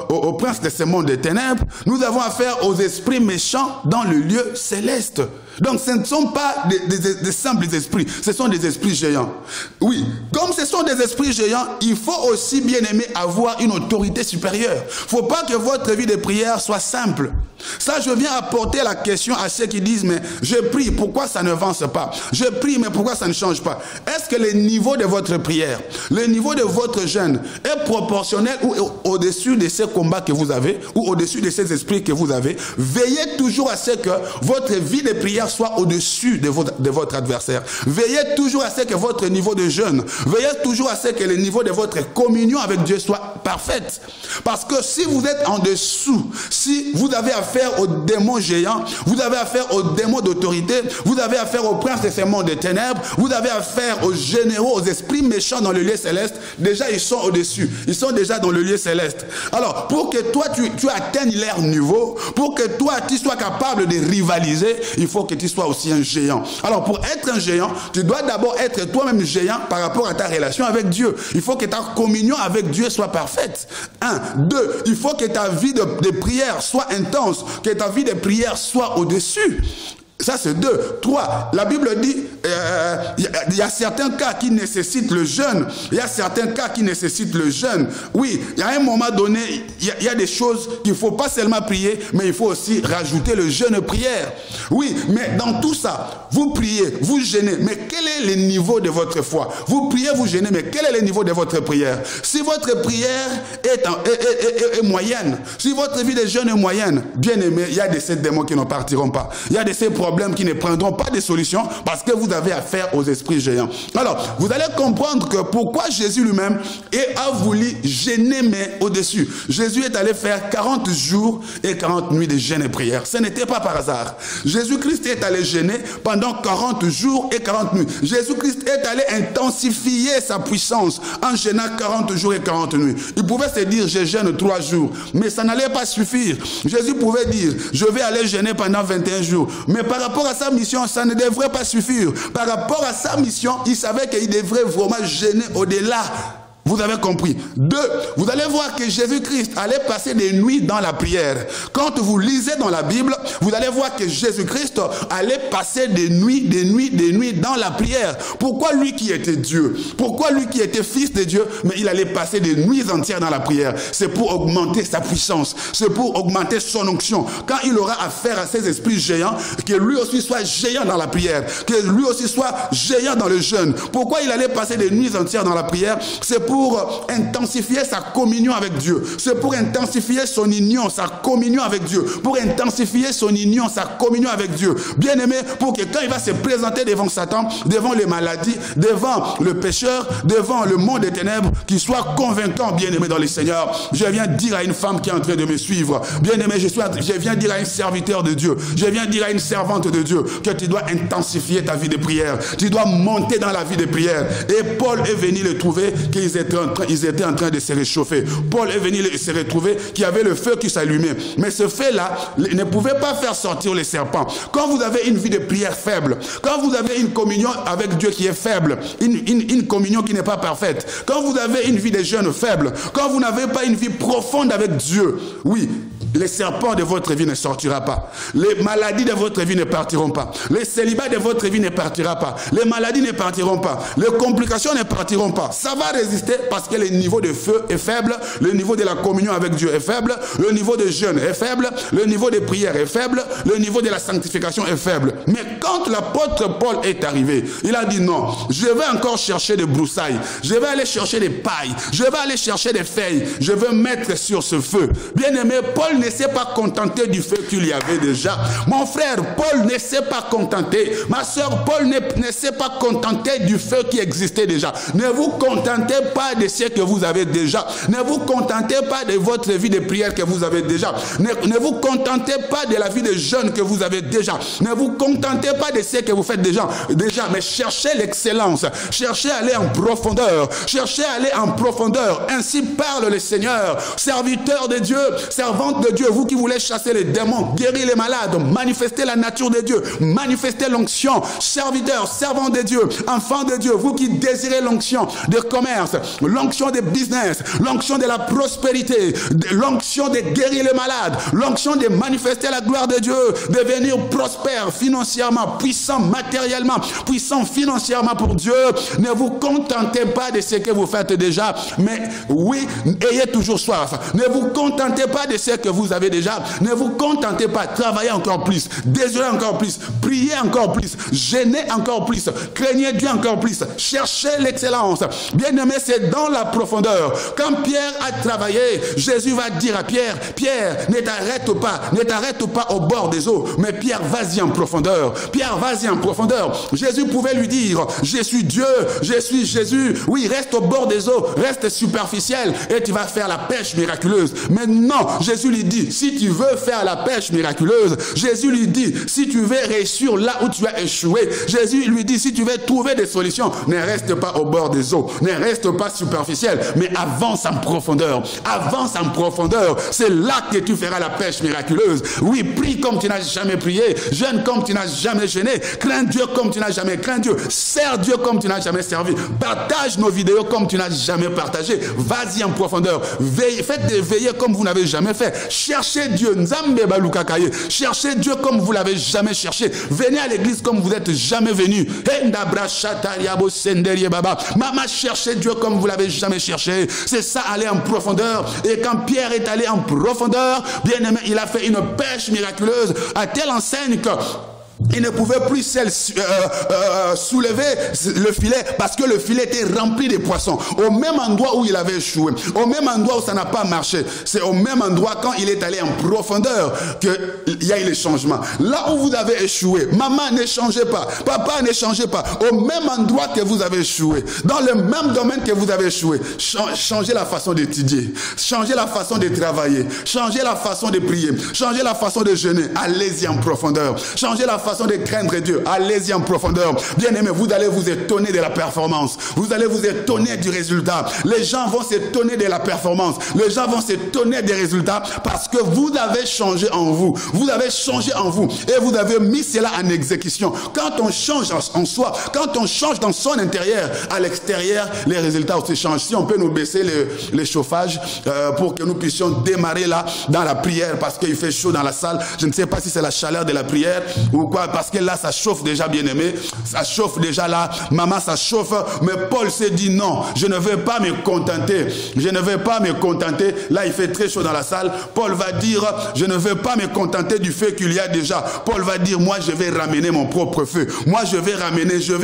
aux princes de ce monde des ténèbres, nous avons affaire aux esprits méchants dans le lieu céleste. Donc ce ne sont pas des simples esprits, ce sont des esprits géants. Oui, comme ce sont des esprits géants, il faut aussi, bien aimé, avoir une autorité supérieure. Il ne faut pas que votre vie de prière soit simple. Ça, je viens apporter la question à ceux qui disent, mais je prie, pourquoi ça ne avance pas? Je prie, mais pourquoi ça ne change pas? Est-ce que le niveau de votre prière, le niveau de votre jeûne est proportionnel ou au-dessus de ces combats que vous avez, ou au-dessus de ces esprits que vous avez? Veillez toujours à ce que votre vie de prière prière soit au-dessus de votre adversaire. Veillez toujours à ce que votre niveau de jeûne, veillez toujours à ce que le niveau de votre communion avec Dieu soit parfaite. Parce que si vous êtes en dessous, si vous avez affaire aux démons géants, vous avez affaire aux démons d'autorité, vous avez affaire aux princes de ce monde des ténèbres, vous avez affaire aux généraux, aux esprits méchants dans le lieu céleste, déjà ils sont au-dessus, ils sont déjà dans le lieu céleste. Alors, pour que toi tu atteignes leur niveau, pour que toi tu sois capable de rivaliser, il faut que tu sois aussi un géant. Alors, pour être un géant, tu dois d'abord être toi-même géant par rapport à ta relation avec Dieu. Il faut que ta communion avec Dieu soit parfaite. 1. 2. Il faut que ta vie de prière soit intense, que ta vie de prière soit au-dessus. Ça, c'est 2. 3. La Bible dit, il y a certains cas qui nécessitent le jeûne. Il y a certains cas qui nécessitent le jeûne. Oui, il y a un moment donné, il y a des choses qu'il ne faut pas seulement prier, mais il faut aussi rajouter le jeûne prière. Oui, mais dans tout ça, vous priez, vous jeûnez, mais quel est le niveau de votre foi? Vous priez, vous jeûnez, mais quel est le niveau de votre prière? Si votre prière est moyenne, si votre vie de jeûne est moyenne, bien aimé, il y a de ces démons qui ne partiront pas. Il y a de ces problèmes qui ne prendront pas de solution parce que vous avez affaire aux esprits géants. Alors, vous allez comprendre que pourquoi Jésus lui-même a voulu jeûner, mais au-dessus. Jésus est allé faire 40 jours et 40 nuits de jeûne et prière. Ce n'était pas par hasard. Jésus-Christ est allé jeûner pendant 40 jours et 40 nuits. Jésus-Christ est allé intensifier sa puissance en jeûnant 40 jours et 40 nuits. Il pouvait se dire, je jeûne 3 jours, mais ça n'allait pas suffire. Jésus pouvait dire, je vais aller jeûner pendant 21 jours, mais par rapport à sa mission, ça ne devrait pas suffire. Par rapport à sa mission, il savait qu'il devrait vraiment jeûner au-delà. Vous avez compris. 2, vous allez voir que Jésus-Christ allait passer des nuits dans la prière. Quand vous lisez dans la Bible, vous allez voir que Jésus-Christ allait passer des nuits dans la prière. Pourquoi lui qui était Dieu? Pourquoi lui qui était fils de Dieu? Mais il allait passer des nuits entières dans la prière. C'est pour augmenter sa puissance. C'est pour augmenter son onction. Quand il aura affaire à ces esprits géants, que lui aussi soit géant dans la prière. Que lui aussi soit géant dans le jeûne. Pourquoi il allait passer des nuits entières dans la prière? C'est pour intensifier sa communion avec Dieu. C'est pour intensifier son union, sa communion avec Dieu. Pour intensifier son union, sa communion avec Dieu. Bien aimé, pour que quand il va se présenter devant Satan, devant les maladies, devant le pécheur, devant le monde des ténèbres, qu'il soit convaincant, bien aimé dans le Seigneur. Je viens dire à une femme qui est en train de me suivre, bien aimé, je viens dire à un serviteur de Dieu, je viens dire à une servante de Dieu, que tu dois intensifier ta vie de prière. Tu dois monter dans la vie de prière. Et Paul est venu le trouver, ils étaient en train de se réchauffer. Paul est venu se retrouver qu'il y avait le feu qui s'allumait. Mais ce feu-là ne pouvait pas faire sortir les serpents. Quand vous avez une vie de prière faible, quand vous avez une communion avec Dieu qui est faible, une communion qui n'est pas parfaite, quand vous avez une vie de jeûne faible, quand vous n'avez pas une vie profonde avec Dieu, oui, les serpents de votre vie ne sortiront pas. Les maladies de votre vie ne partiront pas. Les célibats de votre vie ne partiront pas. Les maladies ne partiront pas. Les complications ne partiront pas. Ça va résister parce que le niveau de feu est faible, le niveau de la communion avec Dieu est faible, le niveau de jeûne est faible, le niveau de prière est faible, le niveau de la sanctification est faible. Mais quand l'apôtre Paul est arrivé, il a dit non, je vais encore chercher des broussailles, je vais aller chercher des pailles, je vais aller chercher des feuilles, je vais mettre sur ce feu. Bien aimé, Paul ne s'est pas contenté du feu qu'il y avait déjà. Mon frère, Paul ne s'est pas contenté. Ma soeur, Paul ne s'est pas contenté du feu qui existait déjà. Ne vous contentez pas de ce que vous avez déjà. Ne vous contentez pas de votre vie de prière que vous avez déjà. Ne vous contentez pas de la vie de jeûne que vous avez déjà. Ne vous contentez pas de ce que vous faites déjà. Mais cherchez l'excellence. Cherchez à aller en profondeur. Cherchez à aller en profondeur. Ainsi parle le Seigneur. Serviteur de Dieu, servante de Dieu, vous qui voulez chasser les démons, guérir les malades, manifester la nature de Dieu, manifester l'onction, serviteur, servant de Dieu, enfant de Dieu, vous qui désirez l'onction de commerce, l'onction de business, l'onction de la prospérité, l'onction de guérir les malades, l'onction de manifester la gloire de Dieu, devenir prospère financièrement, puissant matériellement, puissant financièrement pour Dieu. Ne vous contentez pas de ce que vous faites déjà, mais oui, ayez toujours soif. Ne vous contentez pas de ce que vous avez déjà. Ne vous contentez pas, travaillez encore plus, désirez encore plus, priez encore plus, gênez encore plus, craignez Dieu encore plus, cherchez l'excellence. Bien-aimé, c'est dans la profondeur. Quand Pierre a travaillé, Jésus va dire à Pierre, Pierre, ne t'arrête pas au bord des eaux, mais Pierre, vas-y en profondeur. Pierre, vas-y en profondeur. Jésus pouvait lui dire, je suis Dieu, je suis Jésus. Oui, reste au bord des eaux, reste superficiel et tu vas faire la pêche miraculeuse. Mais non, Jésus lui dit, si tu veux faire la pêche miraculeuse, Jésus lui dit, si tu veux réussir là où tu as échoué, Jésus lui dit, si tu veux trouver des solutions, ne reste pas au bord des eaux, ne reste pas superficiel, mais avance en profondeur. Avance en profondeur. C'est là que tu feras la pêche miraculeuse. Oui, prie comme tu n'as jamais prié, jeûne comme tu n'as jamais jeûné, crains Dieu comme tu n'as jamais craint Dieu, sers Dieu comme tu n'as jamais servi, partage nos vidéos comme tu n'as jamais partagé. Vas-y en profondeur. Faites des veillées comme vous n'avez jamais fait. Cherchez Dieu. Nzambe balukakaye. Cherchez Dieu comme vous l'avez jamais cherché. Venez à l'église comme vous n'êtes jamais venu. Maman, cherchez Dieu comme vous l'avez jamais cherché. C'est ça, aller en profondeur. Et quand Pierre est allé en profondeur, bien aimé, il a fait une pêche miraculeuse à telle enseigne que il ne pouvait plus soulever le filet parce que le filet était rempli de poissons. Au même endroit où il avait échoué, au même endroit où ça n'a pas marché, c'est au même endroit quand il est allé en profondeur qu'il y a eu le changement. Là où vous avez échoué, maman, ne changez pas, papa, ne changez pas. Au même endroit que vous avez échoué, dans le même domaine que vous avez échoué, changez la façon d'étudier, changez la façon de travailler, changez la façon de prier, changez la façon de jeûner. Allez-y en profondeur. Changez la façon de craindre Dieu. Allez-y en profondeur. Bien aimé, vous allez vous étonner de la performance. Vous allez vous étonner du résultat. Les gens vont s'étonner de la performance. Les gens vont s'étonner des résultats parce que vous avez changé en vous. Vous avez changé en vous et vous avez mis cela en exécution. Quand on change en soi, quand on change dans son intérieur, à l'extérieur, les résultats aussi changent. Si on peut nous baisser le chauffage pour que nous puissions démarrer là dans la prière parce qu'il fait chaud dans la salle. Je ne sais pas si c'est la chaleur de la prière ou quoi, parce que là ça chauffe déjà, bien aimé, ça chauffe déjà là, maman, ça chauffe. Mais Paul s'est dit non, je ne vais pas me contenter, je ne vais pas me contenter. Là il fait très chaud dans la salle. Paul va dire, je ne vais pas me contenter du feu qu'il y a déjà. Paul va dire, moi je vais ramener mon propre feu, moi je vais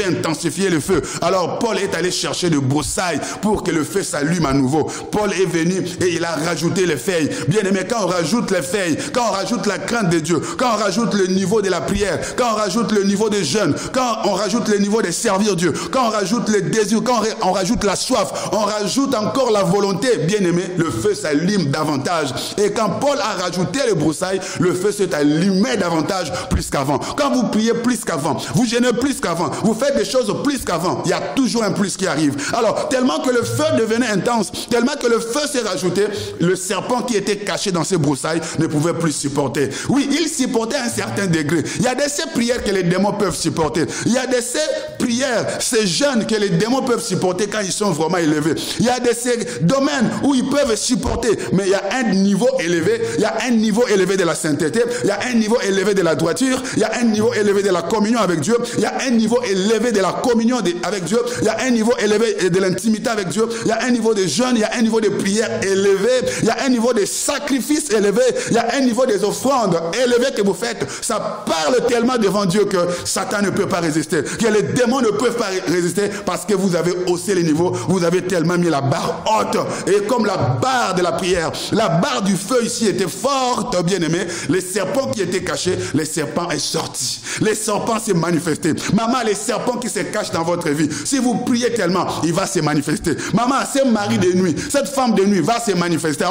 intensifier le feu. Alors Paul est allé chercher de broussailles pour que le feu s'allume à nouveau. Paul est venu et il a rajouté les feuilles. Bien aimé, quand on rajoute les feuilles, quand on rajoute la crainte de Dieu, quand on rajoute le niveau de la prière, quand on rajoute le niveau des jeûnes, quand on rajoute le niveau de servir Dieu, quand on rajoute les désirs, quand on rajoute la soif, on rajoute encore la volonté, bien aimé, le feu s'allume davantage. Et quand Paul a rajouté les broussailles, le feu s'est allumé davantage plus qu'avant. Quand vous priez plus qu'avant, vous gênez plus qu'avant, vous faites des choses plus qu'avant, il y a toujours un plus qui arrive. Alors, tellement que le feu devenait intense, tellement que le feu s'est rajouté, le serpent qui était caché dans ces broussailles ne pouvait plus supporter. Oui, il supportait un certain degré. Il y a de ces prières que les démons peuvent supporter. Il y a de ces prières, ces jeûnes que les démons peuvent supporter quand ils sont vraiment élevés. Il y a de ces domaines où ils peuvent supporter, mais il y a un niveau élevé, il y a un niveau élevé de la sainteté, il y a un niveau élevé de la droiture, il y a un niveau élevé de la communion avec Dieu, il y a un niveau élevé de la communion avec Dieu, il y a un niveau élevé de l'intimité avec Dieu, il y a un niveau de jeûne, il y a un niveau de prière élevé, il y a un niveau de sacrifice élevé, il y a un niveau des offrandes élevé que vous faites. Ça parle tellement devant Dieu que Satan ne peut pas résister, que les démons ne peuvent pas résister parce que vous avez haussé les niveaux, vous avez tellement mis la barre haute. Et comme la barre de la prière, la barre du feu ici était forte, bien aimé, les serpents qui étaient cachés, les serpents est sorti. Les serpents s'est manifesté. Maman, les serpents qui se cachent dans votre vie, si vous priez tellement, il va se manifester. Maman, ce mari de nuit, cette femme de nuit va se manifester.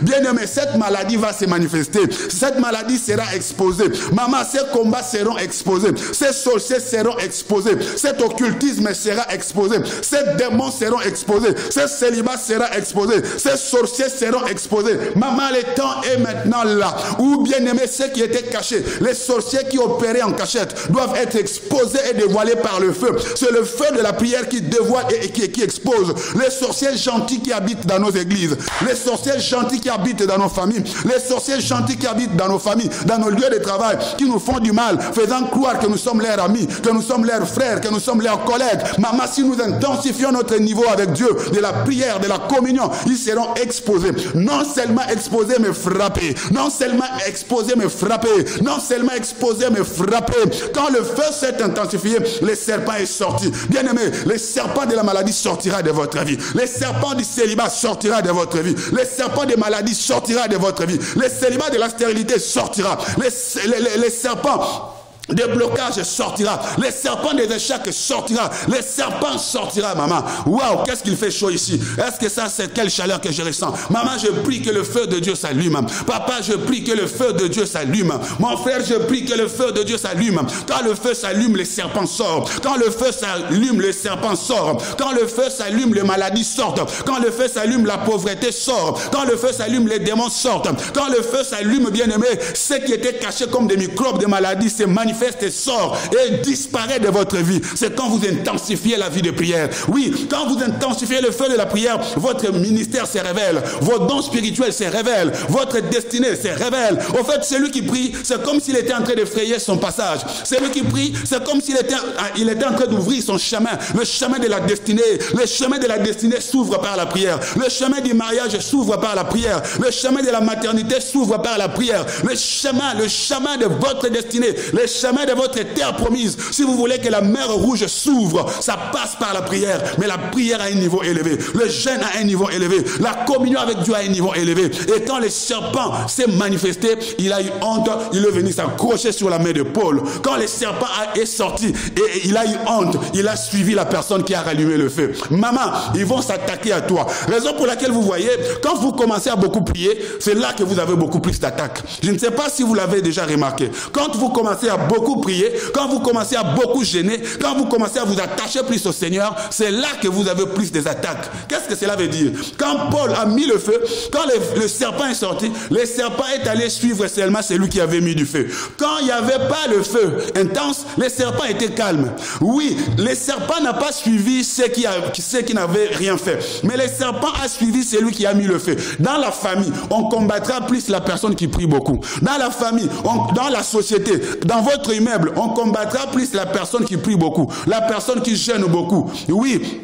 Bien aimé, cette maladie va se manifester. Cette maladie sera exposée. Maman, ces combats seront exposés. Ces sorciers seront exposés. Cet occultisme sera exposé. Ces démons seront exposés. Ces célibats sera exposé. Ces sorciers seront exposés. Maman, le temps est maintenant là. Ou bien aimé, ceux qui étaient cachés, les sorciers qui opéraient en cachette doivent être exposés et dévoilés par le feu. C'est le feu de la prière qui dévoile et qui expose. Les sorciers gentils qui habitent dans nos églises, les sorciers gentils qui habitent dans nos familles, les sorciers gentils qui habitent dans nos familles, dans nos lieux de travail, qui qui nous font du mal, faisant croire que nous sommes leurs amis, que nous sommes leurs frères, que nous sommes leurs collègues. Maman, si nous intensifions notre niveau avec Dieu, de la prière, de la communion, ils seront exposés. Non seulement exposés, mais frappés. Non seulement exposés, mais frappés. Non seulement exposés, mais frappés. Quand le feu s'est intensifié, le serpent est sorti. Bien aimé, le serpent de la maladie sortira de votre vie. Le serpent du célibat sortira de votre vie. Le serpent des maladies sortira de votre vie. Le célibat de la stérilité sortira. Les serpents des blocages sortira. Les serpents des échecs sortira. Les serpents sortira, maman. Waouh, qu'est-ce qu'il fait chaud ici. Est-ce que ça, c'est quelle chaleur que je ressens? Maman, je prie que le feu de Dieu s'allume. Papa, je prie que le feu de Dieu s'allume. Mon frère, je prie que le feu de Dieu s'allume. Quand le feu s'allume, les serpents sortent. Quand le feu s'allume, les serpents sortent. Quand le feu s'allume, les maladies sortent. Quand le feu s'allume, la pauvreté sort. Quand le feu s'allume, les démons sortent. Quand le feu s'allume, bien aimé, ce qui était caché comme des microbes, des maladies, c'est manifeste et sort et disparaît de votre vie. C'est quand vous intensifiez la vie de prière. Oui, quand vous intensifiez le feu de la prière, votre ministère se révèle, vos dons spirituels se révèlent, votre destinée se révèle. Au fait, celui qui prie, c'est comme s'il était en train de frayer son passage. Celui qui prie, c'est comme s'il était en train d'ouvrir son chemin, le chemin de la destinée. Le chemin de la destinée s'ouvre par la prière. Le chemin du mariage s'ouvre par la prière. Le chemin de la maternité s'ouvre par la prière. Le chemin de votre destinée, le chemin de votre terre promise. Si vous voulez que la mer rouge s'ouvre, ça passe par la prière. Mais la prière à un niveau élevé, le jeûne à un niveau élevé, la communion avec Dieu à un niveau élevé. Et quand le serpent s'est manifesté, il a eu honte, il est venu s'accrocher sur la main de Paul. Quand le serpent est sorti et il a eu honte, il a suivi la personne qui a rallumé le feu. Maman, ils vont s'attaquer à toi. Raison pour laquelle vous voyez, quand vous commencez à beaucoup prier, c'est là que vous avez beaucoup plus d'attaques. Je ne sais pas si vous l'avez déjà remarqué. Quand vous commencez à beaucoup prier, quand vous commencez à beaucoup gêner, quand vous commencez à vous attacher plus au Seigneur, c'est là que vous avez plus des attaques. Qu'est-ce que cela veut dire? Quand Paul a mis le feu, quand le serpent est sorti, le serpent est allé suivre seulement celui qui avait mis du feu. Quand il n'y avait pas le feu intense, le serpent était calme. Oui, le serpent n'a pas suivi ceux qui n'avaient rien fait. Mais le serpent a suivi celui qui a mis le feu. Dans la famille, on combattra plus la personne qui prie beaucoup. Dans la famille, dans la société, dans votre immeuble, on combattra plus la personne qui prie beaucoup, la personne qui gêne beaucoup. Oui.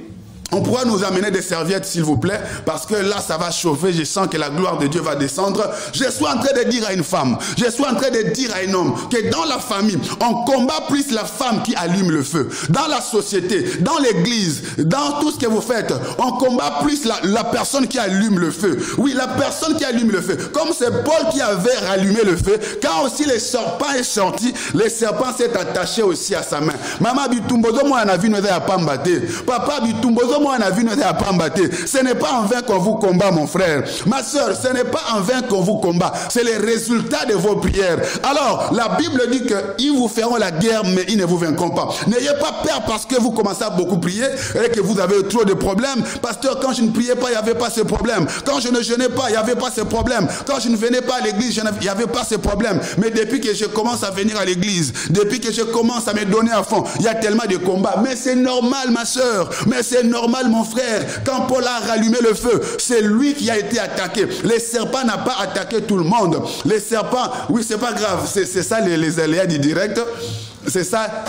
On pourra nous amener des serviettes, s'il vous plaît, parce que là, ça va chauffer. Je sens que la gloire de Dieu va descendre. Je suis en train de dire à une femme, je suis en train de dire à un homme que dans la famille, on combat plus la femme qui allume le feu. Dans la société, dans l'église, dans tout ce que vous faites, on combat plus la personne qui allume le feu. Oui, la personne qui allume le feu. Comme c'est Paul qui avait rallumé le feu, quand aussi le serpent est sorti, le serpent s'est attaché aussi à sa main. Maman bitumbozo moi na vu nous a pas mbaté. Papa bitumbozo moi na vu nous a pas mbaté. Ce n'est pas en vain qu'on vous combat, mon frère. Ma soeur, ce n'est pas en vain qu'on vous combat. C'est le résultat de vos prières. Alors, la Bible dit qu'ils vous feront la guerre, mais ils ne vous vaincront pas. N'ayez pas peur parce que vous commencez à beaucoup prier et que vous avez trop de problèmes. Pasteur, quand je ne priais pas, il n'y avait pas ce problème. Quand je ne jeûnais pas, il n'y avait pas ce problème. Quand je ne venais pas à l'église, il n'y avait pas ce problème. Mais depuis que je commence à venir à l'église, depuis que je commence à me donner à fond, il y a tellement de combats. Mais c'est normal, ma soeur. Mais c'est normal, mon frère. Quand Paul a rallumé le feu, c'est lui qui a été attaqué. Le serpent n'a pas attaqué tout le monde. Les serpents, oui, c'est pas grave. C'est ça les aléas du direct. C'est ça.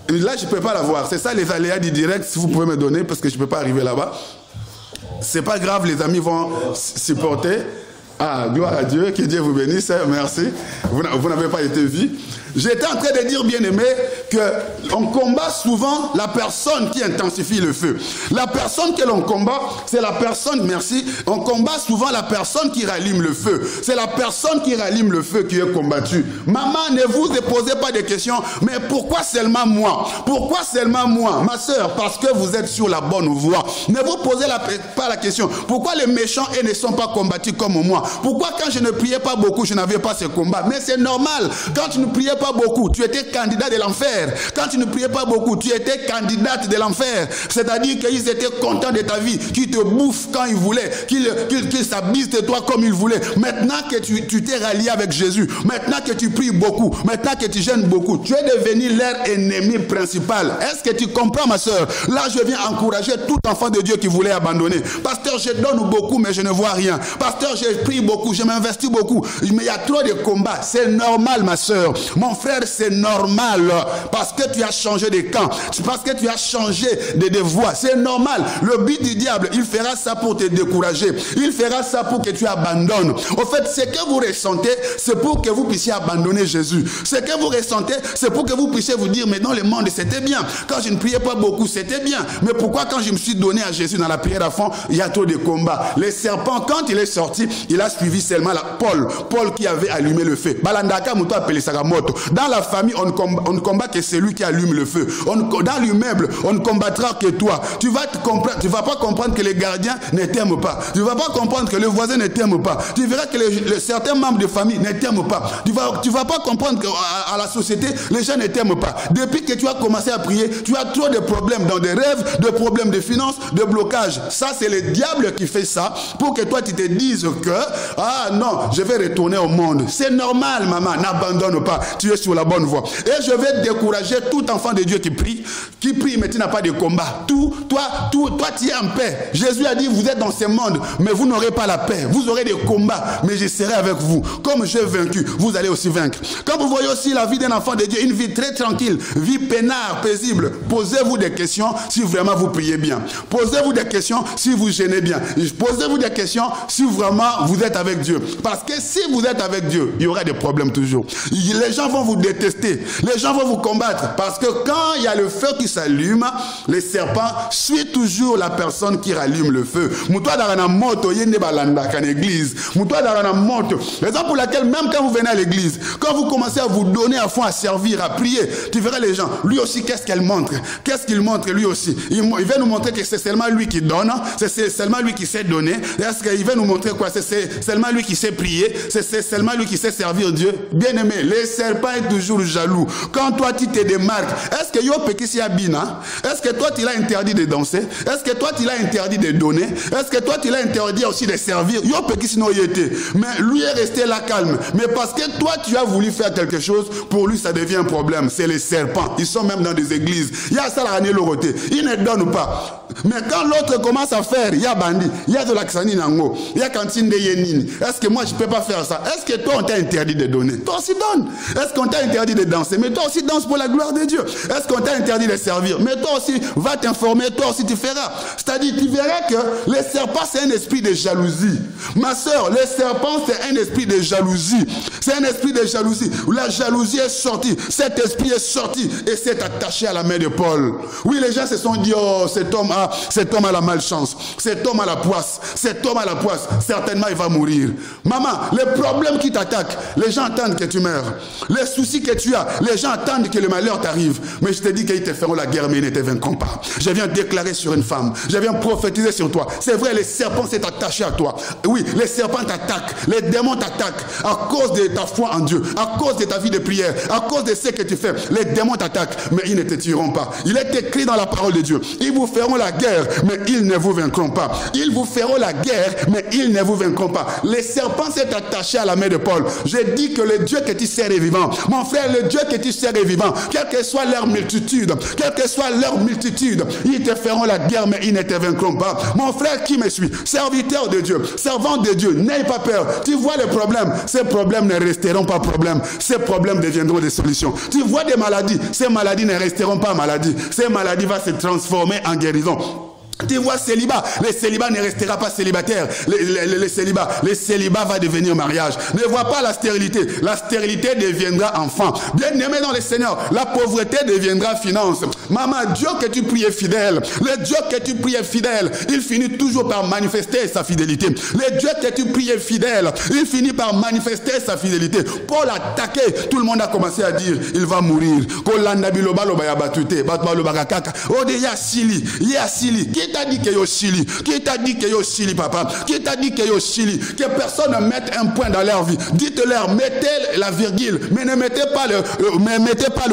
Là, je ne peux pas l'avoir. C'est ça les aléas du direct, si vous pouvez me donner, parce que je ne peux pas arriver là-bas. C'est pas grave, les amis vont supporter. Ah, gloire à Dieu, que Dieu vous bénisse, merci. Vous n'avez pas été vu. J'étais en train de dire, bien aimé, qu'on combat souvent la personne qui intensifie le feu. La personne que l'on combat, c'est la personne, merci, on combat souvent la personne qui rallume le feu. C'est la personne qui rallume le feu qui est combattue. Maman, ne vous posez pas de questions, mais pourquoi seulement moi? Pourquoi seulement moi? Ma soeur, parce que vous êtes sur la bonne voie. Ne vous posez pas la question, pourquoi les méchants ne sont pas combattus comme moi? Pourquoi quand je ne priais pas beaucoup, je n'avais pas ce combat? Mais c'est normal, quand tu ne priais pas beaucoup, tu étais candidat de l'enfer. Quand tu ne priais pas beaucoup, tu étais candidate de l'enfer. C'est-à-dire qu'ils étaient contents de ta vie, qu'ils te bouffent quand ils voulaient, qu'ils s'abusent de toi comme ils voulaient. Maintenant que tu t'es rallié avec Jésus, maintenant que tu pries beaucoup, maintenant que tu gênes beaucoup, tu es devenu leur ennemi principal. Est-ce que tu comprends, ma soeur? Là, je viens encourager tout enfant de Dieu qui voulait abandonner. Pasteur, je donne beaucoup, mais je ne vois rien. Pasteur, je prie prie beaucoup, je m'investis beaucoup, mais il y a trop de combats. C'est normal, ma soeur. Mon frère, c'est normal. Parce que tu as changé de camp. Parce que tu as changé de voie. C'est normal. Le but du diable, il fera ça pour te décourager. Il fera ça pour que tu abandonnes. Au fait, ce que vous ressentez, c'est pour que vous puissiez abandonner Jésus. Ce que vous ressentez, c'est pour que vous puissiez vous dire, mais dans le monde, c'était bien. Quand je ne priais pas beaucoup, c'était bien. Mais pourquoi quand je me suis donné à Jésus dans la prière à fond, il y a trop de combats. Les serpents, quand il est sorti, il a suivi seulement Paul qui avait allumé le feu. Balandaka Muto appelé Sagamoto. Dans la famille, on ne combat que celui qui allume le feu. Dans l'immeuble, on ne combattra que toi. Tu vas pas comprendre que les gardiens ne t'aiment pas. Tu ne vas pas comprendre que le voisin ne t'aime pas. Tu verras que certains membres de famille ne t'aiment pas. Tu vas pas comprendre qu'à la société, les gens ne t'aiment pas. Depuis que tu as commencé à prier, tu as trop de problèmes dans des rêves, de problèmes de finances, de blocage. Ça, c'est le diable qui fait ça pour que toi, tu te dises que, ah non, je vais retourner au monde. C'est normal, maman, n'abandonne pas. Tu es sur la bonne voie. Et je vais décourager tout enfant de Dieu qui prie, mais tu n'as pas de combat. Toi, tu es en paix. Jésus a dit, vous êtes dans ce monde, mais vous n'aurez pas la paix. Vous aurez des combats, mais je serai avec vous. Comme j'ai vaincu, vous allez aussi vaincre. Quand vous voyez aussi la vie d'un enfant de Dieu, une vie très tranquille, vie peinard, paisible, posez-vous des questions si vraiment vous priez bien. Posez-vous des questions si vous gênez bien. Posez-vous des questions si vraiment vous êtes avec Dieu. Parce que si vous êtes avec Dieu, il y aura des problèmes toujours. Les gens vont vous détester. Les gens vont vous combattre. Parce que quand il y a le feu qui s'allume, les serpents suivent toujours la personne qui rallume le feu. Moutoua darana moto yende balanda kan église. Moutoua darana moto. Raison pour laquelle même quand vous venez à l'église, quand vous commencez à vous donner à fond, à servir, à prier, tu verras les gens. Lui aussi, qu'est-ce qu'elle montre? Qu'est-ce qu'il montre lui aussi? Il va nous montrer que c'est seulement lui qui donne. C'est seulement lui qui sait donner. Est-ce qu'il va nous montrer quoi? C'est seulement lui qui sait prier. C'est seulement lui qui sait servir Dieu. Bien aimé, les serpents est toujours jaloux. Quand toi tu te démarques, est-ce que yo pekisi abina? Est-ce que toi tu l'as interdit de danser? Est-ce que toi tu l'as interdit de donner? Est-ce que toi tu l'as interdit aussi de servir? Yo pekisi no yete. Mais lui est resté là calme. Mais parce que toi tu as voulu faire quelque chose, pour lui ça devient un problème. C'est les serpents. Ils sont même dans des églises. Il y a ça la loroté. Ils ne donnent pas. Mais quand l'autre commence à faire, il y a bandit, il y a de l'axani nango, il y a cantine de yenini. Est-ce que moi je peux pas faire ça? Est-ce que toi on t'a interdit de donner? Toi aussi donne. Est-ce qu'on t'a interdit de danser? Mais toi aussi danse pour la gloire de Dieu. Est-ce qu'on t'a interdit de servir? Mais toi aussi va t'informer, toi aussi tu feras. C'est-à-dire tu verras que les serpents c'est un esprit de jalousie. Ma soeur, les serpents c'est un esprit de jalousie. C'est un esprit de jalousie. La jalousie est sortie. Cet esprit est sorti et s'est attaché à la main de Paul. Oui, les gens se sont dit, oh, cet homme a la malchance. Cet homme a la poisse. Cet homme a la poisse. Certainement, il va mourir. Maman, les problèmes qui t'attaquent, les gens attendent que tu meurs. Les soucis que tu as, les gens attendent que le malheur t'arrive. Mais je te dis qu'ils te feront la guerre, mais ils ne te vaincront pas. Je viens déclarer sur une femme. Je viens prophétiser sur toi. C'est vrai, les serpents s'est attaché à toi. Oui, les serpents t'attaquent. Les démons t'attaquent. À cause de ta foi en Dieu. À cause de ta vie de prière. À cause de ce que tu fais. Les démons t'attaquent, mais ils ne te tueront pas. Il est écrit dans la parole de Dieu. Ils vous feront la guerre, mais ils ne vous vaincront pas. Ils vous feront la guerre, mais ils ne vous vaincront pas. Les serpents s'est attaché à la main de Paul. Je dis que le Dieu que tu sers est vivant. Mon frère, le Dieu que tu sers est vivant. Quelle que soit leur multitude, ils te feront la guerre, mais ils ne te vaincront pas. Mon frère qui me suit, serviteur de Dieu, servant de Dieu, n'aie pas peur. Tu vois les problèmes, ces problèmes ne resteront pas problèmes. Ces problèmes deviendront des solutions. Tu vois des maladies, ces maladies ne resteront pas maladies. Ces maladies vont se transformer en guérison. Tu vois célibat, le célibat ne restera pas célibataire. Le célibat va devenir mariage. Ne vois pas la stérilité deviendra enfant. Bien aimé dans le Seigneur, la pauvreté deviendra finance. Maman, Dieu que tu pries fidèle, le Dieu que tu pries fidèle, il finit toujours par manifester sa fidélité. Le Dieu que tu pries fidèle, il finit par manifester sa fidélité. Paul attaqué, tout le monde a commencé à dire, il va mourir. Qui t'a dit que yo Chili? Qui t'a dit que yo Chili, papa? Qui t'a dit que yo Chili? Que personne ne mette un point dans leur vie. Dites-leur, mettez la virgule, mais ne mettez pas le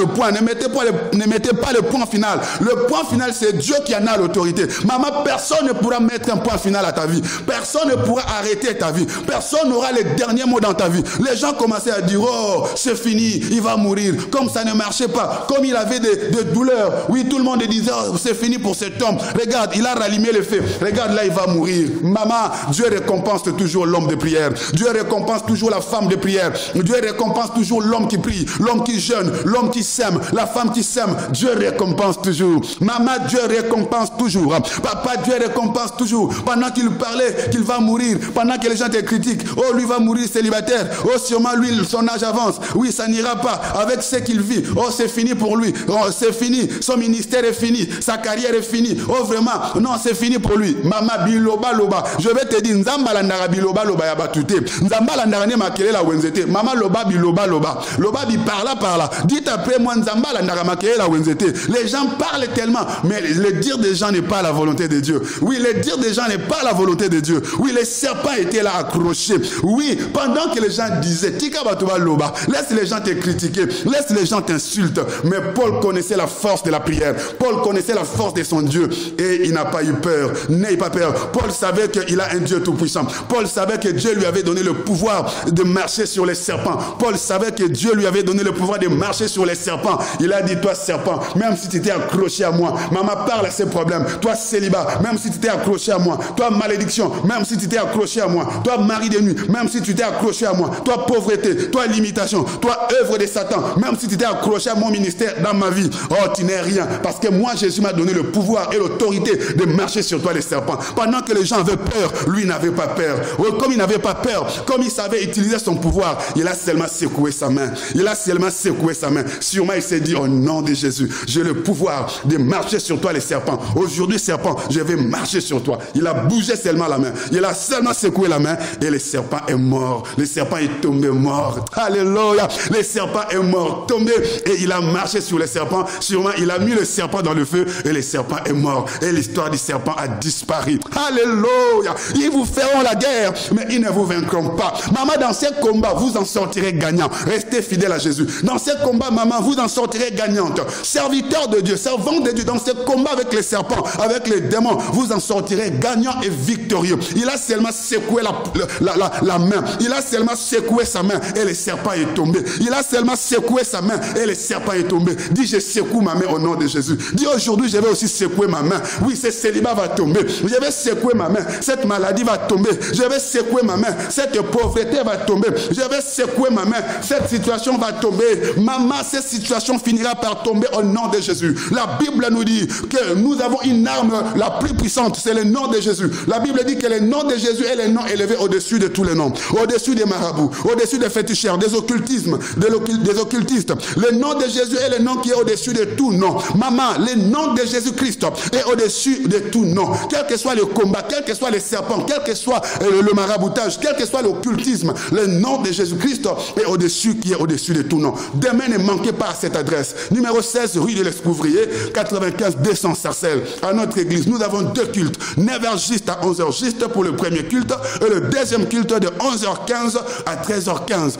point, ne mettez pas le point point final. Le point final, c'est Dieu qui en a l'autorité. Maman, personne ne pourra mettre un point final à ta vie. Personne ne pourra arrêter ta vie. Personne n'aura les derniers mots dans ta vie. Les gens commençaient à dire, oh, c'est fini, il va mourir. Comme ça ne marchait pas, comme il avait des douleurs. Oui, tout le monde disait, oh, c'est fini pour cet homme. Regarde, il a rallumé le feu. Regarde, là, il va mourir. Maman, Dieu récompense toujours l'homme de prière. Dieu récompense toujours la femme de prière. Dieu récompense toujours l'homme qui prie, l'homme qui jeûne, l'homme qui sème, la femme qui sème. Dieu récompense toujours. Maman, Dieu récompense toujours. Papa, Dieu récompense toujours. Pendant qu'il parlait qu'il va mourir, pendant que les gens te critiquent, oh, lui va mourir célibataire. Oh, sûrement, lui, son âge avance. Oui, ça n'ira pas avec ce qu'il vit. Oh, c'est fini pour lui. Oh, c'est fini. Son ministère est fini. Sa carrière est finie. Oh, vraiment, non, c'est fini pour lui. Maman, biloba, loba. Je vais te dire, Nzamba landara biloba, loba, yabatute. Nzamba landara ne makele la wenzete. Maman, loba, biloba, loba. Loba, bi par là. Dites après moi, Nzamba landara makele la wenzete. Les gens parlent tellement, mais le dire des gens n'est pas la volonté de Dieu. Oui, le dire des gens n'est pas la volonté de Dieu. Oui, les serpents étaient là accrochés. Oui, pendant que les gens disaient, Tika batuba loba, laisse les gens te critiquer, laisse les gens t'insultent. Mais Paul connaissait la force de la prière. Paul connaissait la force de son Dieu et il n'a pas eu peur. N'ayez pas peur. Paul savait qu'il a un Dieu tout-puissant. Paul savait que Dieu lui avait donné le pouvoir de marcher sur les serpents. Paul savait que Dieu lui avait donné le pouvoir de marcher sur les serpents. Il a dit, toi serpent, même si tu t'es accroché à moi, maman parle à ses problèmes. Toi célibat, même si tu t'es accroché à moi. Toi malédiction, même si tu t'es accroché à moi. Toi mari de nuit, même si tu t'es accroché à moi. Toi pauvreté, toi limitation, toi œuvre de Satan, même si tu t'es accroché à mon ministère dans ma vie. Oh, tu n'es rien. Parce que moi, Jésus m'a donné le pouvoir et l'autorité de marcher sur toi les serpents. Pendant que les gens avaient peur, lui n'avait pas peur. Oh, comme il n'avait pas peur, comme il savait utiliser son pouvoir, il a seulement secoué sa main. Il a seulement secoué sa main. Sûrement, il s'est dit, au nom de Jésus, j'ai le pouvoir de marcher sur toi les serpents. Aujourd'hui, serpent, je vais marcher sur toi. Il a bougé seulement la main. Il a seulement secoué la main et le serpent est mort. Le serpent est tombé mort. Alléluia. Le serpent est mort, tombé et il a marché sur le serpent. Sûrement, il a mis le serpent dans le feu et le serpent est mort. Et l'histoire du serpent a disparu. Alléluia. Ils vous feront la guerre, mais ils ne vous vaincront pas. Maman, dans ces combats, vous en sortirez gagnant. Restez fidèle à Jésus. Dans ces combats, maman, vous en sortirez gagnante. Serviteur de Dieu, servant de Dieu, dans ces combats avec les serpents, avec les démons, vous en sortirez gagnant et victorieux. Il a seulement secoué la main. Il a seulement secoué sa main et le serpent est tombé. Il a seulement secoué sa main et le serpent est tombé. Dis, je secoue ma main au nom de Jésus. Dis, aujourd'hui, je vais aussi secouer ma main. Oui, ce célibat va tomber. Je vais secouer ma main. Cette maladie va tomber. Je vais secouer ma main. Cette pauvreté va tomber. Je vais secouer ma main. Cette situation va tomber. Maman, cette situation finira par tomber au nom de Jésus. La Bible nous dit que nous avons une arme la plus puissante, c'est le nom de Jésus. La Bible dit que le nom de Jésus est le nom élevé au-dessus de tous les noms. Au-dessus des marabouts, au-dessus des féticheurs, des occultismes, des occultistes. Le nom de Jésus est le nom qui est au-dessus de tout nom. Maman, le nom de Jésus-Christ est au-dessus de tout nom. Quel que soit le combat, quel que soit les serpents, quel que soit le maraboutage, quel que soit l'occultisme, le nom de Jésus-Christ est au-dessus, qui est au-dessus de tout nom. Demain, ne manquez pas à cette adresse. Numéro 16, rue de l'Escouvrier, 95 200 Sarcelles. À notre église, nous avons deux cultes. 9h juste à 11h juste pour le premier culte et le deuxième culte de 11h15 à 13h15.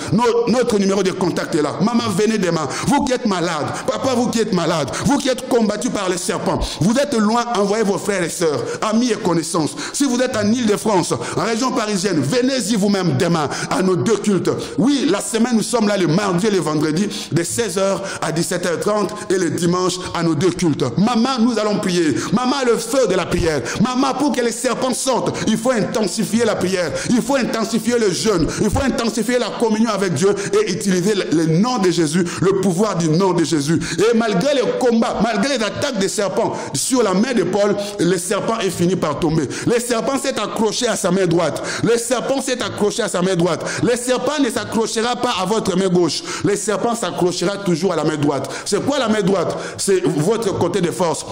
Notre numéro de contact est là. Maman, venez demain. Vous qui êtes malade, papa, vous qui êtes malade, vous qui êtes combattu par les serpents, vous êtes loin, envoyez vos frères et sœurs, amis et connaissances. Si vous êtes en Île-de-France, en région parisienne, venez-y vous-même demain à nos deux cultes. Oui, la semaine, nous sommes là le mardi et le vendredi de 16h à 17h30 et le dimanche à nos deux cultes. Maman, nous allons prier. Maman, le feu de la prière. Maman, pour que les serpents sortent, il faut intensifier la prière. Il faut intensifier le jeûne. Il faut intensifier la communion avec Dieu et utiliser le nom de Jésus, le pouvoir du nom de Jésus. Et malgré les combats, malgré les attaques des serpents sur la main de Paul, le serpent est fini par tomber. Le serpent s'est accroché à sa main droite. Le serpent s'est accroché à sa main droite. Le serpent ne s'accrochera pas à votre main gauche. Le serpent s'accrochera toujours à la main droite. C'est quoi la main droite? C'est votre côté de force.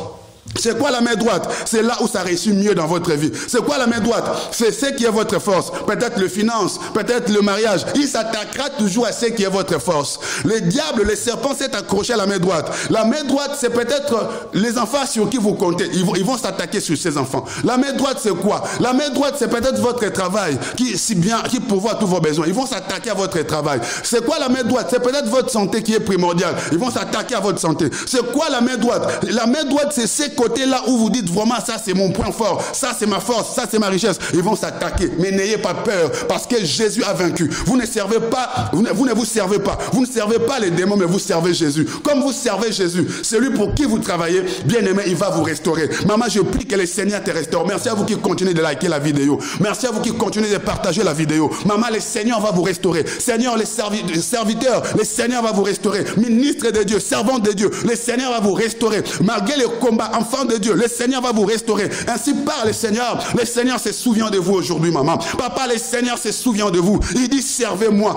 C'est quoi la main droite? C'est là où ça réussit mieux dans votre vie. C'est quoi la main droite? C'est ce qui est votre force. Peut-être le finance, peut-être le mariage. Il s'attaquera toujours à ce qui est votre force. Le diable, le serpent s'est accroché à la main droite. La main droite, c'est peut-être les enfants sur qui vous comptez. Ils vont s'attaquer sur ces enfants. La main droite, c'est quoi? La main droite, c'est peut-être votre travail qui pourvoit tous vos besoins. Ils vont s'attaquer à votre travail. C'est quoi la main droite? C'est peut-être votre santé qui est primordiale. Ils vont s'attaquer à votre santé. C'est quoi la main droite? La main droite, c'est ces côté là où vous dites vraiment ça c'est mon point fort, ça c'est ma force, ça c'est ma richesse. Ils vont s'attaquer, mais n'ayez pas peur parce que Jésus a vaincu. Vous ne servez pas, vous ne vous servez pas, vous ne servez pas les démons mais vous servez Jésus. Comme vous servez Jésus, celui pour qui vous travaillez, bien aimé, il va vous restaurer. Maman, je prie que le Seigneur te restaure. Merci à vous qui continuez de liker la vidéo. Merci à vous qui continuez de partager la vidéo. Maman, le Seigneur va vous restaurer. Seigneur, les serviteurs, le Seigneur va vous restaurer. Ministre de Dieu, servant de Dieu, le Seigneur va vous restaurer. Malgré le combat, enfant de Dieu, le Seigneur va vous restaurer. Ainsi parle le Seigneur se souvient de vous aujourd'hui, maman. Papa, le Seigneur se souvient de vous. Il dit, servez-moi,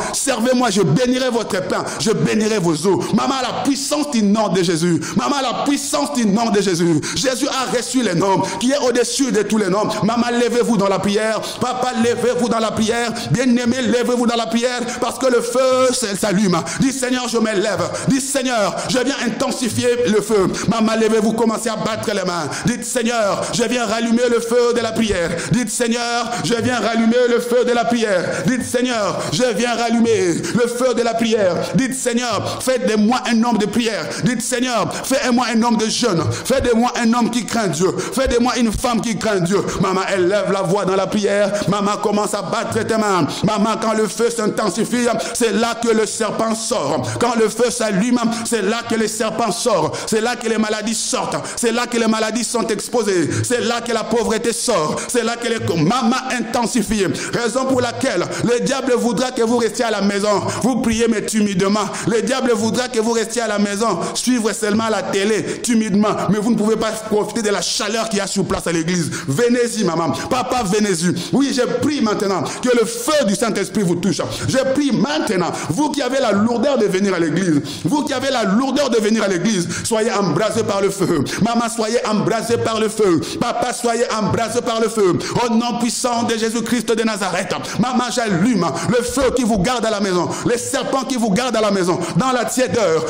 je bénirai votre pain, je bénirai vos eaux. Maman, la puissance du nom de Jésus. Maman, la puissance du nom de Jésus. Jésus a reçu les noms, qui est au-dessus de tous les noms. Maman, levez-vous dans la prière. Papa, levez-vous dans la prière. Bien-aimé, levez-vous dans la prière, parce que le feu s'allume. Dis, Seigneur, je me lève. Dis, Seigneur, je viens intensifier le feu. Maman, levez-vous, commencez à battre les mains. Dites, Seigneur, je viens rallumer le feu de la prière. Dites, Seigneur, je viens rallumer le feu de la prière. Dites, Seigneur, je viens rallumer le feu de la prière. Dites, Seigneur, faites de moi un homme de prière. Dites, Seigneur, fais de moi un homme de jeûne. Fais de moi un homme qui craint Dieu. Fais de moi une femme qui craint Dieu. Maman, elle lève la voix dans la prière. Maman commence à battre tes mains. Maman, quand le feu s'intensifie, c'est là que le serpent sort. Quand le feu s'allume, c'est là que le serpent sort. C'est là que les maladies sortent. C'est là que les maladies sont exposées. C'est là que la pauvreté sort. C'est là que les... Maman intensifie. Raison pour laquelle le diable voudra que vous restiez à la maison. Vous priez mais timidement. Le diable voudra que vous restiez à la maison. Suivre seulement la télé timidement. Mais vous ne pouvez pas profiter de la chaleur qu'il y a sur place à l'église. Venez-y, maman. Papa, venez-y. Oui, je prie maintenant que le feu du Saint-Esprit vous touche. Je prie maintenant, vous qui avez la lourdeur de venir à l'église, vous qui avez la lourdeur de venir à l'église, soyez embrasés par le feu. Maman, soyez embrasés par le feu. Papa, soyez embrasés par le feu. Au nom puissant de Jésus-Christ de Nazareth. Maman, j'allume le feu qui vous garde à la maison. Les serpents qui vous gardent à la maison. Dans la tiédeur.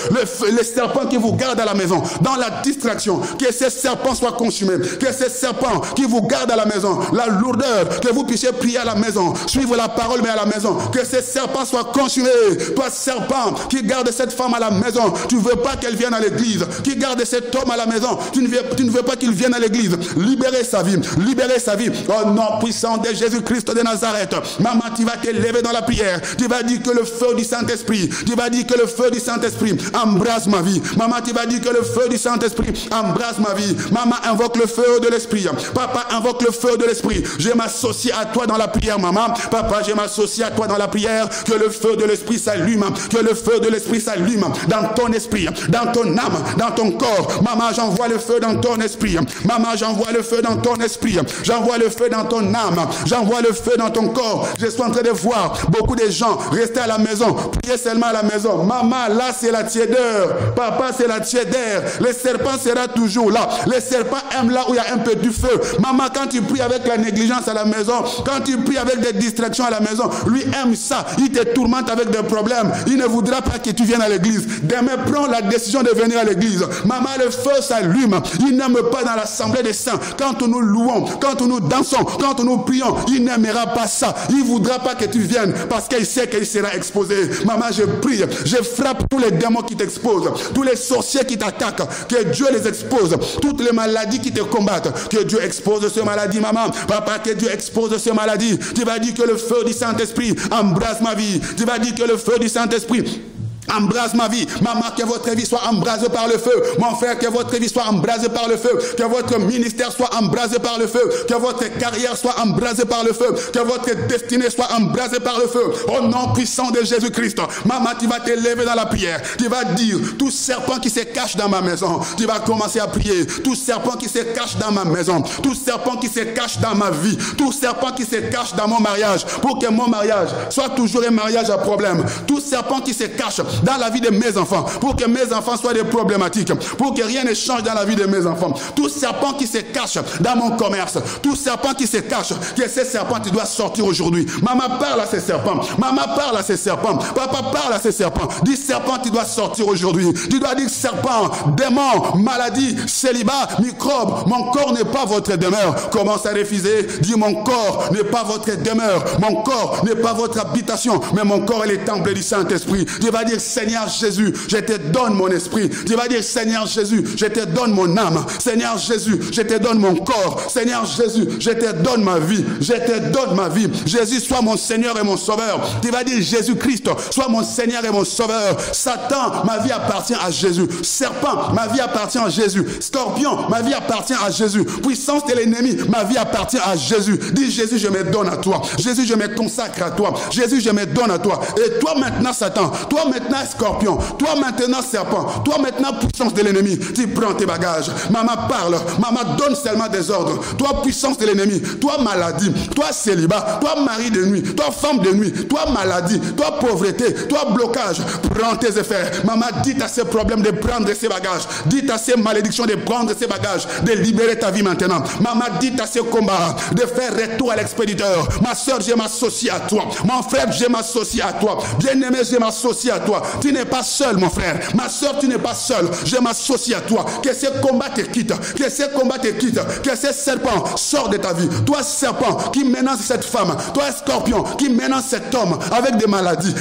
Les serpents qui vous gardent à la maison. Dans la distraction. Que ces serpents soient consumés. Que ces serpents qui vous gardent à la maison. La lourdeur. Que vous puissiez prier à la maison. Suivre la parole mais à la maison. Que ces serpents soient consumés. Toi, serpent qui garde cette femme à la maison. Tu ne veux pas qu'elle vienne à l'église. Qui garde cet homme à la maison. Tu ne veux pas qu'il vienne à l'église. Libérez sa vie. Libérez sa vie. Au nom puissant de Jésus-Christ de Nazareth. Maman, tu vas te lever dans la prière. Tu vas dire que le feu du Saint-Esprit. Tu vas dire que le feu du Saint-Esprit embrasse ma vie. Maman, tu vas dire que le feu du Saint-Esprit embrasse ma vie. Maman, invoque le feu de l'Esprit. Papa, invoque le feu de l'Esprit. Je m'associe à toi dans la prière, maman. Papa, je m'associe à toi dans la prière. Que le feu de l'Esprit s'allume. Que le feu de l'Esprit s'allume dans ton esprit, dans ton âme, dans ton corps. Maman, j'envoie le feu dans ton esprit. Maman, j'envoie le feu dans ton esprit. J'envoie le feu dans ton âme. J'envoie le feu dans ton corps. Je suis en train de voir beaucoup de gens rester à la maison, prier seulement à la maison. Maman, là, c'est la tiédeur. Papa, c'est la tiédeur. Le serpent sera toujours là. Le serpent aime là où il y a un peu du feu. Maman, quand tu pries avec la négligence à la maison, quand tu pries avec des distractions à la maison, lui aime ça. Il te tourmente avec des problèmes. Il ne voudra pas que tu viennes à l'église. Demain, prends la décision de venir à l'église. Maman, le feu s'allume. Il n'aime pas dans l'assemblée des saints. Quand nous louons, quand nous dansons, quand nous prions, il n'aimera pas ça. Il ne voudra pas que tu viennes parce qu'il sait qu'il sera exposé. Maman, je prie, je frappe tous les démons qui t'exposent, tous les sorciers qui t'attaquent, que Dieu les expose, toutes les maladies qui te combattent, que Dieu expose ces maladies, maman. Papa, que Dieu expose ces maladies. Tu vas dire que le feu du Saint-Esprit embrasse ma vie. Tu vas dire que le feu du Saint-Esprit embrase ma vie. Maman, que votre vie soit embrasée par le feu. Mon frère, que votre vie soit embrasée par le feu. Que votre ministère soit embrasé par le feu. Que votre carrière soit embrasée par le feu. Que votre destinée soit embrasée par le feu. Au nom puissant de Jésus-Christ. Maman, tu vas te lever dans la prière. Tu vas dire, tout serpent qui se cache dans ma maison. Tu vas commencer à prier. Tout serpent qui se cache dans ma maison. Tout serpent qui se cache dans ma vie. Tout serpent qui se cache dans mon mariage. Pour que mon mariage soit toujours un mariage à problème. Tout serpent qui se cache dans la vie de mes enfants, pour que mes enfants soient des problématiques, pour que rien ne change dans la vie de mes enfants. Tout serpent qui se cache dans mon commerce, tout serpent qui se cache, que ces serpents, tu dois sortir aujourd'hui. Maman, parle à ces serpents. Maman, parle à ces serpents. Papa, parle à ces serpents. Dis serpent, tu dois sortir aujourd'hui. Tu dois dire serpent, démon, maladie, célibat, microbe. Mon corps n'est pas votre demeure. Commence à refuser. Dis mon corps n'est pas votre demeure. Mon corps n'est pas votre habitation. Mais mon corps est le temple du Saint-Esprit. Tu vas dire Seigneur Jésus, je te donne mon esprit. Tu vas dire Seigneur Jésus, je te donne mon âme. Seigneur Jésus, je te donne mon corps. Seigneur Jésus, je te donne ma vie. Je te donne ma vie. Jésus, sois mon Seigneur et mon Sauveur. Tu vas dire Jésus-Christ, sois mon Seigneur et mon Sauveur. Satan, ma vie appartient à Jésus. Serpent, ma vie appartient à Jésus. Scorpion, ma vie appartient à Jésus. Puissance de l'ennemi, ma vie appartient à Jésus. Dis Jésus, je me donne à toi. Jésus, je me consacre à toi. Jésus, je me donne à toi. Et toi maintenant, Satan, toi maintenant, Scorpion, toi maintenant, serpent, toi maintenant, puissance de l'ennemi, tu prends tes bagages. Maman parle, maman donne seulement des ordres. Toi, puissance de l'ennemi, toi, maladie, toi, célibat, toi, mari de nuit, toi, femme de nuit, toi, maladie, toi, pauvreté, toi, blocage, prends tes effets. Maman, dites à ces problèmes de prendre ses bagages. Dites à ces malédictions de prendre ses bagages, de libérer ta vie maintenant. Maman, dites à ces combats de faire retour à l'expéditeur. Ma soeur, je m'associe à toi. Mon frère, je m'associe à toi. Bien-aimé, je m'associe à toi. Tu n'es pas seul, mon frère. Ma soeur, tu n'es pas seul. Je m'associe à toi. Que ces combats te quittent. Que ces combats te quittent. Que ces serpents sortent de ta vie. Toi, serpent qui menace cette femme. Toi, scorpion qui menace cet homme avec des maladies,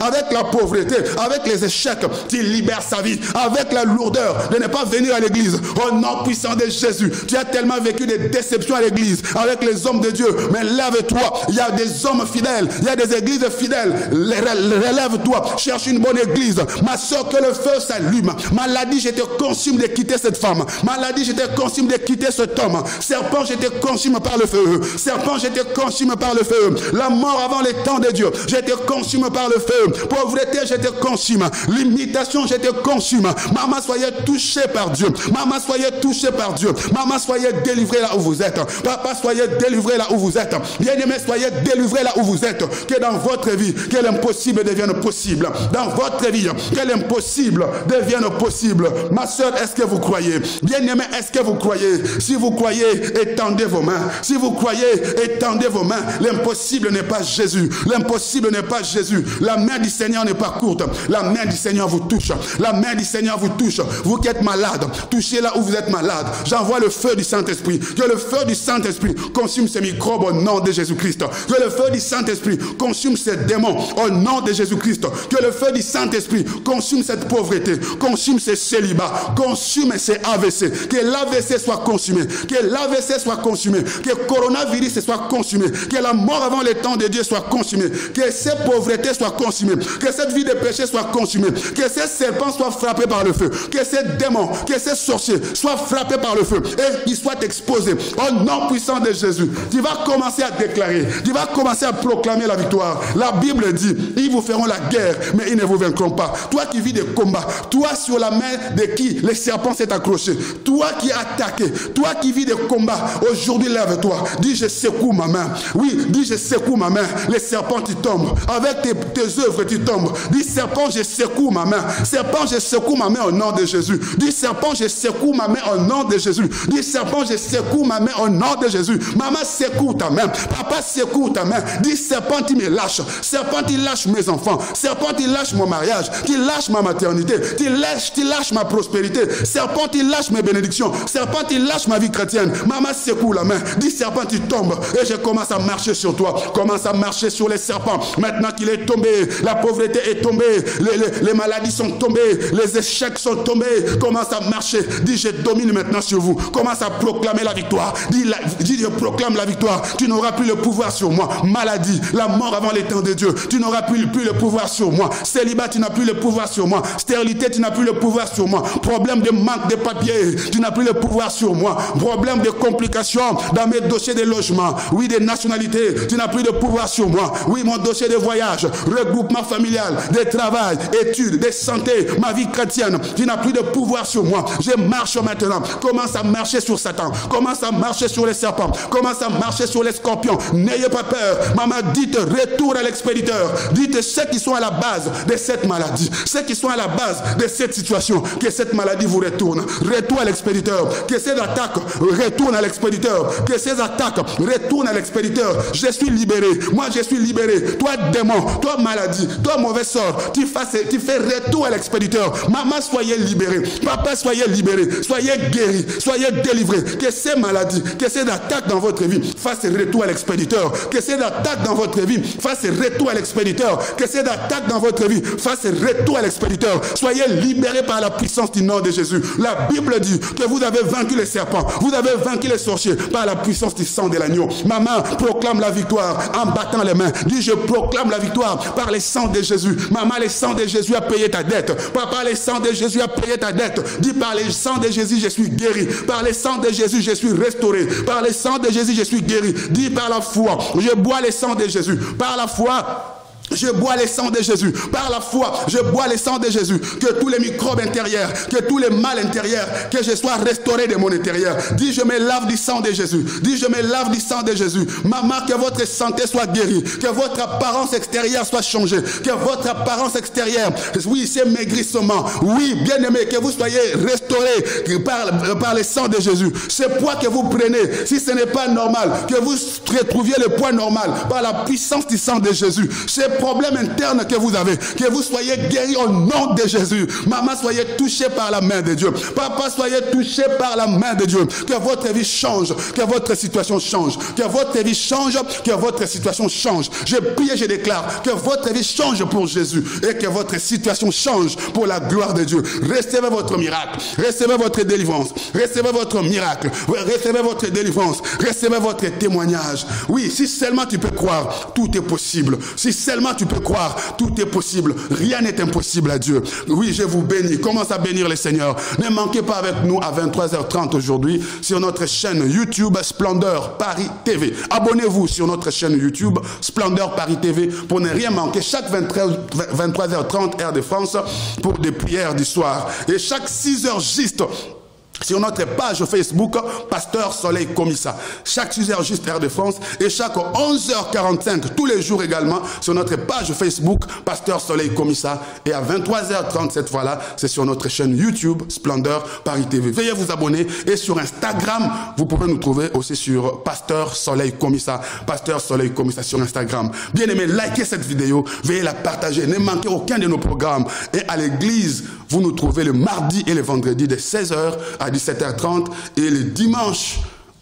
avec la pauvreté, avec les échecs. Tu libères sa vie avec la lourdeur de ne pas venir à l'église. Au nom puissant de Jésus, tu as tellement vécu des déceptions à l'église avec les hommes de Dieu. Mais lève-toi. Il y a des hommes fidèles. Il y a des églises fidèles. Relève-toi. Cherche une bonne église. Ma soeur, que le feu s'allume. Maladie, je te consume de quitter cette femme. Maladie, je te consume de quitter cet homme. Serpent, je te consume par le feu. Serpent, je te consume par le feu. La mort avant les temps de Dieu, je te consume par le feu. Pauvreté, je te consume. Limitation, je te consume. Maman, soyez touchée par Dieu. Maman, soyez touchée par Dieu. Maman, soyez délivrée là où vous êtes. Papa, soyez délivré là où vous êtes. Bien-aimé, soyez délivré là où vous êtes. Que dans votre vie, que l'impossible devienne possible. Dans votre vie, que l'impossible devienne possible. Ma soeur, est-ce que vous croyez? Bien-aimé, est-ce que vous croyez? Si vous croyez, étendez vos mains. Si vous croyez, étendez vos mains. L'impossible n'est pas Jésus. L'impossible n'est pas Jésus. La main du Seigneur n'est pas courte. La main du Seigneur vous touche. La main du Seigneur vous touche. Vous qui êtes malade, touchez là où vous êtes malade. J'envoie le feu du Saint-Esprit. Que le feu du Saint-Esprit consume ces microbes au nom de Jésus-Christ. Que le feu du Saint-Esprit consume ces démons au nom de Jésus-Christ. Que le feu du Saint-Esprit consume cette pauvreté, consume ces célibats, consume ces AVC. Que l'AVC soit consumé. Que l'AVC soit consumé. Que le coronavirus soit consumé. Que la mort avant le temps de Dieu soit consumée. Que ces pauvretés soient consumées. Que cette vie de péché soit consumée. Que ces serpents soient frappés par le feu. Que ces démons, que ces sorciers soient frappés par le feu. Et qu'ils soient exposés au nom puissant de Jésus. Tu vas commencer à déclarer. Tu vas commencer à proclamer la victoire. La Bible dit, ils vous feront la guerre, mais ils ne vous vaincront pas. Toi qui vis des combats, toi sur la main de qui le serpent s'est accroché, toi qui es attaqué, toi qui vis des combats, aujourd'hui lève-toi. Dis, je secoue ma main. Oui, dis, je secoue ma main. Les serpents, tu tombes. Avec tes œuvres, tu tombes. Dis, serpent, je secoue ma main. Serpent, je secoue ma main au nom de Jésus. Dis, serpent, je secoue ma main au nom de Jésus. Dis, serpent, je secoue ma main au nom de Jésus. Maman, secoue ta main. Papa, secoue ta main. Dis, serpent, tu me lâches. Serpent, tu lâches mes enfants. Serpent, tu lâches mon mariage. Tu lâches ma maternité. Tu lâches ma prospérité. Serpent, tu lâches mes bénédictions. Serpent, tu lâches ma vie chrétienne. Maman, secoue la main. Dis, serpent, tu tombes. Et je commence à marcher sur toi. Commence à marcher sur les serpents. Maintenant qu'il est tombé, la pauvreté est tombée. Les maladies sont tombées. Les échecs sont tombés. Commence à marcher. Dis, je domine maintenant sur vous. Commence à proclamer la victoire. Dis, je proclame la victoire. Tu n'auras plus le pouvoir sur moi. Maladie, la mort avant les temps de Dieu. Tu n'auras plus le pouvoir sur moi. Célibat, tu n'as plus le pouvoir sur moi. Stérilité, tu n'as plus le pouvoir sur moi. Problème de manque de papier, tu n'as plus le pouvoir sur moi. Problème de complications dans mes dossiers de logement. Oui, des nationalités, tu n'as plus de pouvoir sur moi. Oui, mon dossier de voyage, regroupement familial, de travail, études, de santé, ma vie chrétienne, tu n'as plus de pouvoir sur moi. Je marche maintenant. Commence à marcher sur Satan. Commence à marcher sur les serpents. Commence à marcher sur les scorpions. N'ayez pas peur. Maman, dites retour à l'expéditeur. Dites ceux qui sont à la base de cette maladie, ceux qui sont à la base de cette situation, que cette maladie vous retourne. Retour à l'expéditeur. Que ces attaques retournent à l'expéditeur. Que ces attaques retournent à l'expéditeur. Je suis libéré. Moi, je suis libéré. Toi, démon, toi, maladie, toi, mauvais sort, tu fais retour à l'expéditeur. Maman, soyez libérés. Papa, soyez libérés. Soyez guéris. Soyez délivrés. Que ces maladies, que ces attaques dans votre vie fassent retour à l'expéditeur. Que ces attaques dans votre vie fassent retour à l'expéditeur. Que ces attaques dans votre vie fassent retour à l'expéditeur. Soyez libérés par la puissance du nom de Jésus. La Bible dit que vous avez vaincu les serpents. Vous avez vaincu les sorciers par la puissance du sang de l'agneau. Maman, proclame la victoire en battant les mains. Dis, je proclame la victoire par le sang de Jésus. Maman, le sang de Jésus a payé ta dette. Papa, le sang de Jésus a payé ta dette. Dis, par le sang de Jésus, je suis guéri. Par le sang de Jésus, je suis restauré. Par le sang de Jésus, je suis guéri. Dis, par la foi, je bois le sang de Jésus. Par la foi, je bois le sang de Jésus. Par la foi, je bois le sang de Jésus. Que tous les microbes intérieurs, que tous les mal intérieurs, que je sois restauré de mon intérieur. Dis, je me lave du sang de Jésus. Dis, je me lave du sang de Jésus. Maman, que votre santé soit guérie. Que votre apparence extérieure soit changée. Que votre apparence extérieure, oui, c'est maigrissement. Oui, bien aimé, que vous soyez restauré par le sang de Jésus. Ce poids que vous prenez, si ce n'est pas normal, que vous retrouviez le poids normal par la puissance du sang de Jésus. Ces problèmes internes que vous avez, que vous soyez guéris au nom de Jésus. Maman, soyez touchés par la main de Dieu. Papa, soyez touchés par la main de Dieu. Que votre vie change, que votre situation change, que votre vie change, que votre situation change. Je prie et je déclare que votre vie change pour Jésus et que votre situation change pour la gloire de Dieu. Recevez votre miracle, recevez votre délivrance, recevez votre miracle, recevez votre délivrance, recevez votre témoignage. Oui, si seulement tu peux croire, tout est possible. Si seulement tu peux croire, tout est possible. Rien n'est impossible à Dieu. Oui, je vous bénis. Commence à bénir le Seigneur. Ne manquez pas avec nous à 23h30 aujourd'hui sur notre chaîne YouTube Splendeur Paris TV. Abonnez-vous sur notre chaîne YouTube Splendeur Paris TV pour ne rien manquer. Chaque 23h30 heure de France pour des prières du soir. Et chaque 6h juste sur notre page Facebook, Pasteur Soleil Komissa. Chaque 6h juste heure de France et chaque 11h45 tous les jours également sur notre page Facebook, Pasteur Soleil Komissa. Et à 23h30 cette fois-là, c'est sur notre chaîne YouTube, Splendeur Paris TV. Veuillez vous abonner et sur Instagram, vous pouvez nous trouver aussi sur Pasteur Soleil Komissa. Pasteur Soleil Komissa sur Instagram. Bien aimé, likez cette vidéo, veuillez la partager. Ne manquez aucun de nos programmes. Et à l'église, vous nous trouvez le mardi et le vendredi de 16h à 17h30 et le dimanche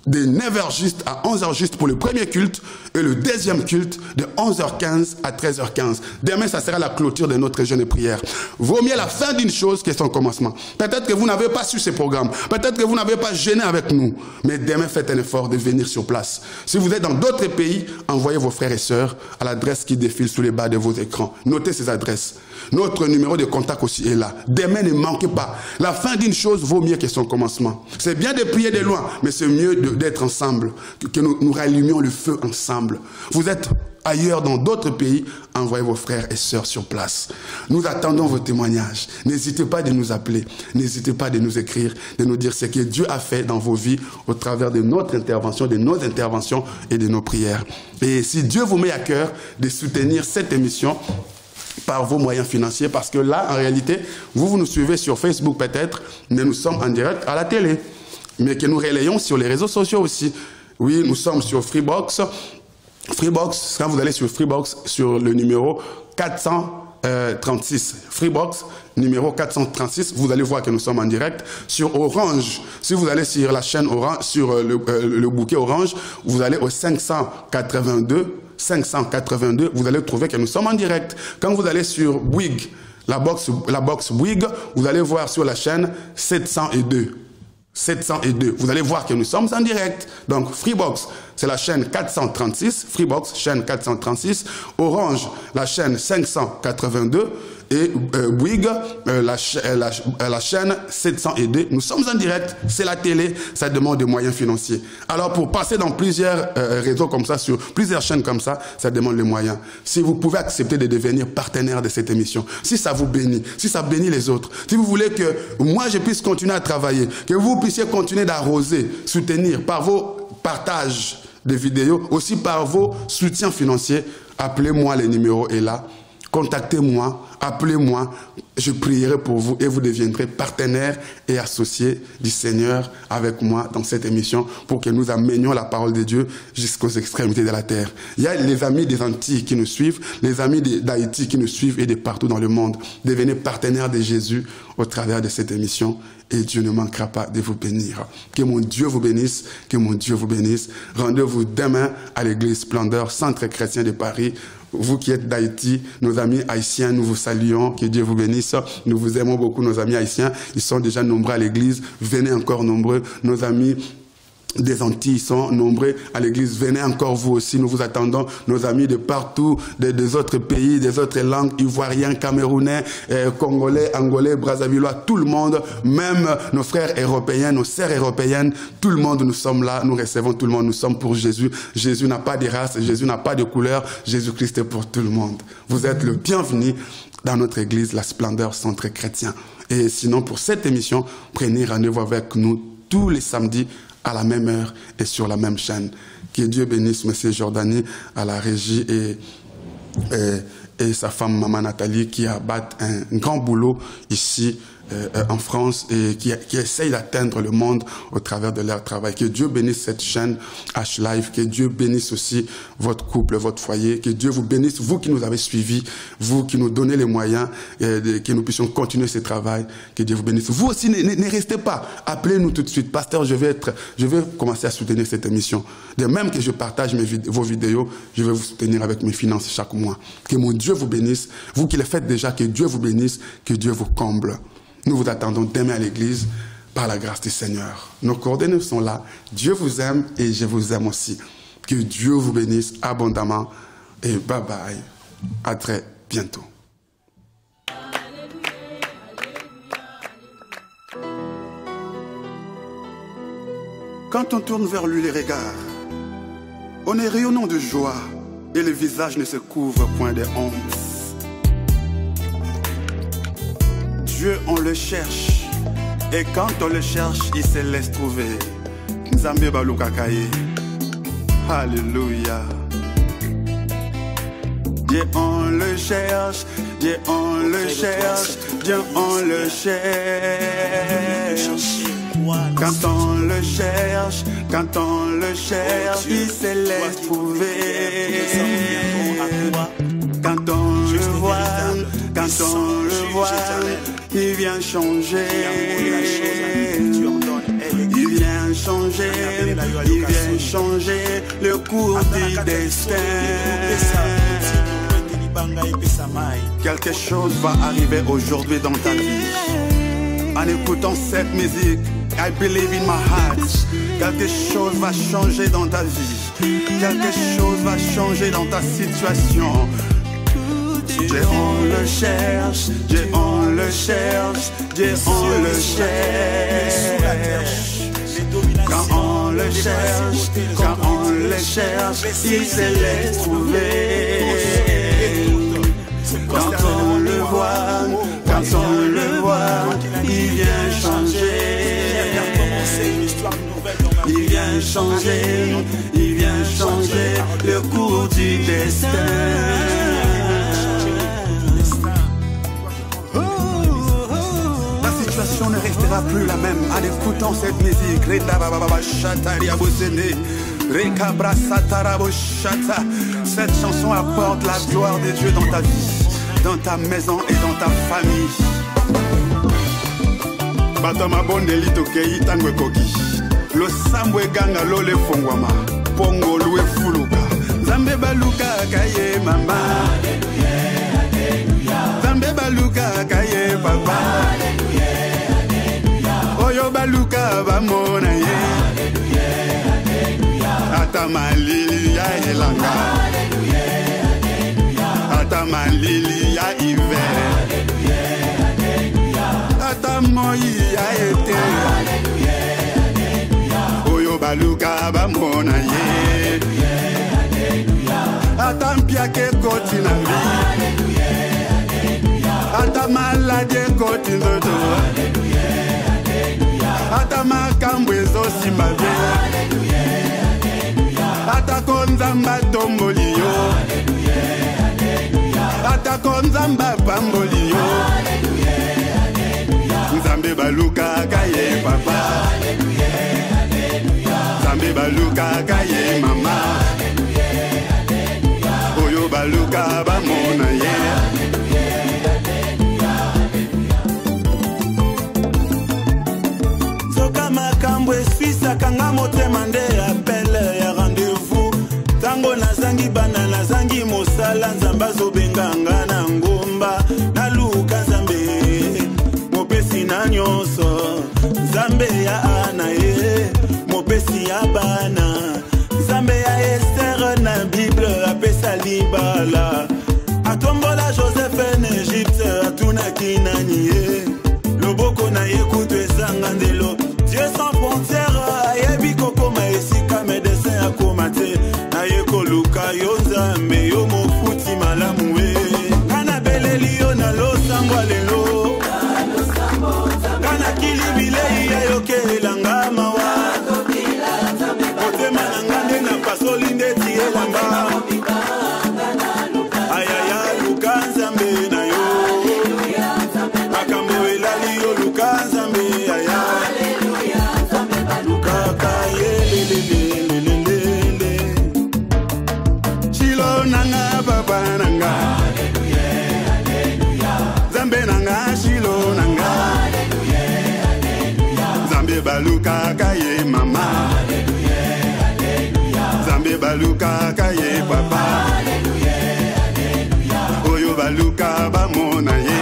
de 9h juste à 11h juste pour le premier culte et le deuxième culte de 11h15 à 13h15. Demain, ça sera la clôture de notre jeûne et prière. Vaut mieux la fin d'une chose que son commencement. Peut-être que vous n'avez pas su ce programme. Peut-être que vous n'avez pas jeûné avec nous. Mais demain, faites un effort de venir sur place. Si vous êtes dans d'autres pays, envoyez vos frères et sœurs à l'adresse qui défile sous les bas de vos écrans. Notez ces adresses. Notre numéro de contact aussi est là. Demain, ne manquez pas. La fin d'une chose vaut mieux que son commencement. C'est bien de prier de loin, mais c'est mieux d'être ensemble, que nous rallumions le feu ensemble. Vous êtes ailleurs dans d'autres pays, envoyez vos frères et sœurs sur place. Nous attendons vos témoignages. N'hésitez pas de nous appeler, n'hésitez pas de nous écrire, de nous dire ce que Dieu a fait dans vos vies au travers de notre intervention, de nos interventions et de nos prières. Et si Dieu vous met à cœur de soutenir cette émission par vos moyens financiers, parce que là, en réalité, vous nous suivez sur Facebook peut-être, mais nous sommes en direct à la télé, mais que nous relayons sur les réseaux sociaux aussi. Oui, nous sommes sur Freebox. Freebox, quand vous allez sur Freebox, sur le numéro 436, Freebox, numéro 436, vous allez voir que nous sommes en direct. Sur Orange, si vous allez sur la chaîne Orange, sur le bouquet Orange, vous allez au 582, vous allez trouver que nous sommes en direct. Quand vous allez sur Bouygues, la box Bouygues, vous allez voir sur la chaîne 702. Vous allez voir que nous sommes en direct. Donc Freebox, c'est la chaîne 436, Freebox, chaîne 436, Orange, la chaîne 582 et Bouygues, la chaîne 702. Nous sommes en direct, c'est la télé, ça demande des moyens financiers. Alors pour passer dans plusieurs réseaux comme ça, sur plusieurs chaînes comme ça, ça demande les moyens. Si vous pouvez accepter de devenir partenaire de cette émission, si ça vous bénit, si ça bénit les autres, si vous voulez que moi je puisse continuer à travailler, que vous puissiez continuer d'arroser, soutenir par vos partages de vidéos, aussi par vos soutiens financiers, appelez-moi, le numéro est là. contactez-moi, appelez-moi, je prierai pour vous et vous deviendrez partenaires et associés du Seigneur avec moi dans cette émission pour que nous amenions la parole de Dieu jusqu'aux extrémités de la terre. Il y a les amis des Antilles qui nous suivent, les amis d'Haïti qui nous suivent et de partout dans le monde. Devenez partenaires de Jésus au travers de cette émission et Dieu ne manquera pas de vous bénir. Que mon Dieu vous bénisse, que mon Dieu vous bénisse. Rendez-vous demain à l'église Splendeur, Centre chrétien de Paris. Vous qui êtes d'Haïti, nos amis haïtiens, nous vous saluons, que Dieu vous bénisse. Nous vous aimons beaucoup, nos amis haïtiens. Ils sont déjà nombreux à l'église. Venez encore nombreux. Nos amis des Antilles sont nombreux à l'église. Venez encore vous aussi, nous vous attendons. Nos amis de partout, des autres pays, des autres langues, ivoiriens, camerounais, congolais, angolais, brassavillois, tout le monde, même nos frères européens, nos sœurs européennes, tout le monde, nous sommes là, nous recevons tout le monde, nous sommes pour Jésus. Jésus n'a pas de race, Jésus n'a pas de couleur, Jésus-Christ est pour tout le monde. Vous êtes le bienvenu dans notre église, la Splendeur Centre Chrétien. Et sinon, pour cette émission, prenez rendez-vous avec nous tous les samedis à la même heure et sur la même chaîne. Que Dieu bénisse M. Jordani à la régie et sa femme Maman Nathalie qui abattent un grand boulot ici en France et qui essayent d'atteindre le monde au travers de leur travail. Que Dieu bénisse cette chaîne H-Live, que Dieu bénisse aussi votre couple, votre foyer, que Dieu vous bénisse, vous qui nous avez suivis, vous qui nous donnez les moyens, que nous puissions continuer ce travail, que Dieu vous bénisse. Vous aussi, ne restez pas, appelez-nous tout de suite. Pasteur, je vais commencer à soutenir cette émission. De même que je partage vos vidéos, je vais vous soutenir avec mes finances chaque mois. Que mon Dieu vous bénisse, vous qui le faites déjà, que Dieu vous bénisse, que Dieu vous comble. Nous vous attendons demain à l'église par la grâce du Seigneur. Nos coordonnées sont là. Dieu vous aime et je vous aime aussi. Que Dieu vous bénisse abondamment et bye bye. À très bientôt. Quand on tourne vers lui les regards, on est rayonnant de joie et le visage ne se couvre point de honte. Dieu, on le cherche, et quand on le cherche, il se laisse trouver. Nzambe balukakaye. Alléluia. Dieu, on le cherche, Dieu, on le cherche, Dieu, on le cherche. Quand on le cherche, quand on le cherche, il se laisse trouver. Quand on le voit, quand on le voit, il vient changer. Il vient changer, il vient changer le cours du destin. Quelque chose va arriver aujourd'hui dans ta vie. En écoutant cette musique, I believe in my heart. Quelque chose va changer dans ta vie. Quelque chose va changer dans ta situation. Dieu, on le cherche, Dieu, on le cherche, Dieu, on le cherche. Quand on le cherche, quand on le cherche, il se laisse trouver. Quand on le voit, quand on le voit, il vient changer. Il vient changer, il vient changer le cours du destin. La situation ne restera plus la même en écoutant cette musique. Cette chanson apporte la gloire de Dieu dans ta vie, dans ta maison et dans ta famille. Batama bonde litokei tangwe koki. Lo sambwe ganga lo le fongwama. Pongo lue fuluka. Zambe baluka kaye mama. Alléluia, alléluia. Zambe baluka kaye papa. Alléluia, alléluia. Oyo baluka bamona ye. Alléluia, alléluia. Atamalili ya elanga. Alléluia, alléluia. Atamalili ya hiver. Alléluia, alléluia. Atamoyi ya été. Alléluia, alléluia. Oyo baluka bamona ye. Alléluia, alléluia. Atampia ke koti na mi. Alléluia, alléluia. Atamalade koti ndodo. Alléluia, alléluia. Atamakambo ezosimbabe. Alléluia, alléluia. Atakonzamba tomboli yo. Alléluia, alléluia. kako nzamba pamboli yo nzambe balukaka ye papa nzambe balukaka ye mama oyo baluka bamona ye soka makambo eswisaka nga motema nde apele ya rendez-vous tango nazangi bana nazangi mosala nzambe azobenganga na ngomba naluka nzambe mopesi na nyonso nzambe ya ana ye mopesi ya bana nzambe ya Esther na Bible apesa libala atombola Joseph en Egypte atunaki nani ye loboko na ye kutu ezanga ndelo Dieu sans frontière ayebi kokoma esika médecin akoma te na ye koluka yo nzambe yo mofuti malamu we kana beleli yo na losambwa lelo kana kilibilei ya yokelanga mawa motema na nga nde na pasoli nde tielanga ayaya luka nzambe na yo makambo elali yo luka nzambe aya lukaka yelelelelelele shilo nanga papa nanga nzambe nanga shilo nanga nzambe balukaka ye mama nzambe balukaka ye papa oyo baluka bamona ye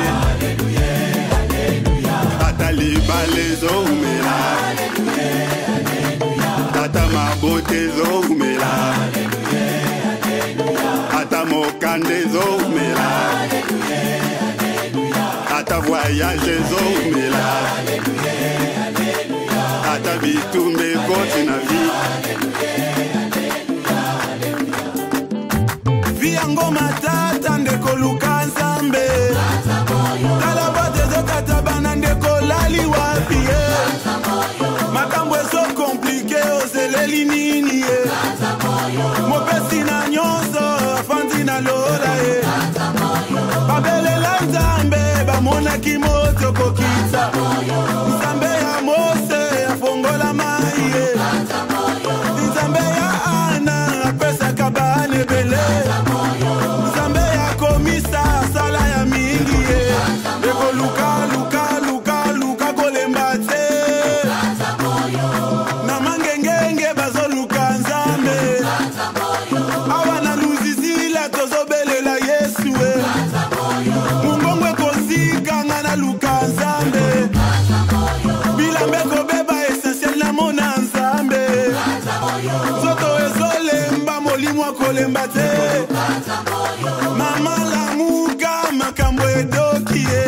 ata libala ezomela ata mabote ezomela ata mokanda ezomela ata voyage ezomela ata bitumba ekoti na vi yango matata ndeko luka nzambe tala bote ezokata bana ndeko lali wapi ye makambo ezokomplike ozeleli nini ye mopesi na nyonso afandi na lola ye babelela nzambe bamonaki moto kokita nzambe ya Mose afongola mai ye nzambe ya Ana apesaka bana ebele nzambe ya komisa sala ya mingi ye eko luka kolemba te na mangengenge bazoluka nzambe awa na luzizila tozobelela Yesu mungongo ekozikanga na luka nzambe bilambe kobeba essentiel na mona nzambe zoto ezolemba molimo akolemba te mama lamuka makambo edoki ye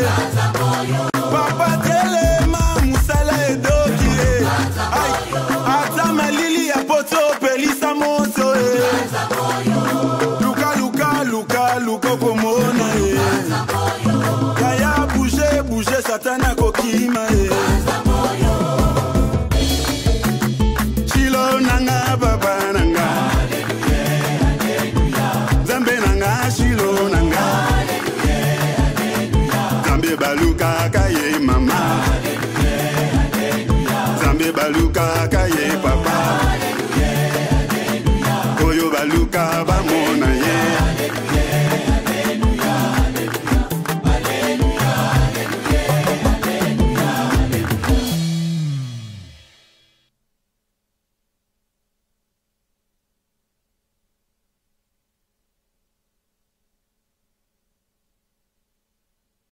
papa telema musala edoki ye ata malili ya poto pelisa moto luka komona ye kaya bouge satana kokima ye shilo nanga papa nanga nzambe nanga shilo nanga nzambe balukaka ye mama nzambe balukaka ye papa oyo baluka bamona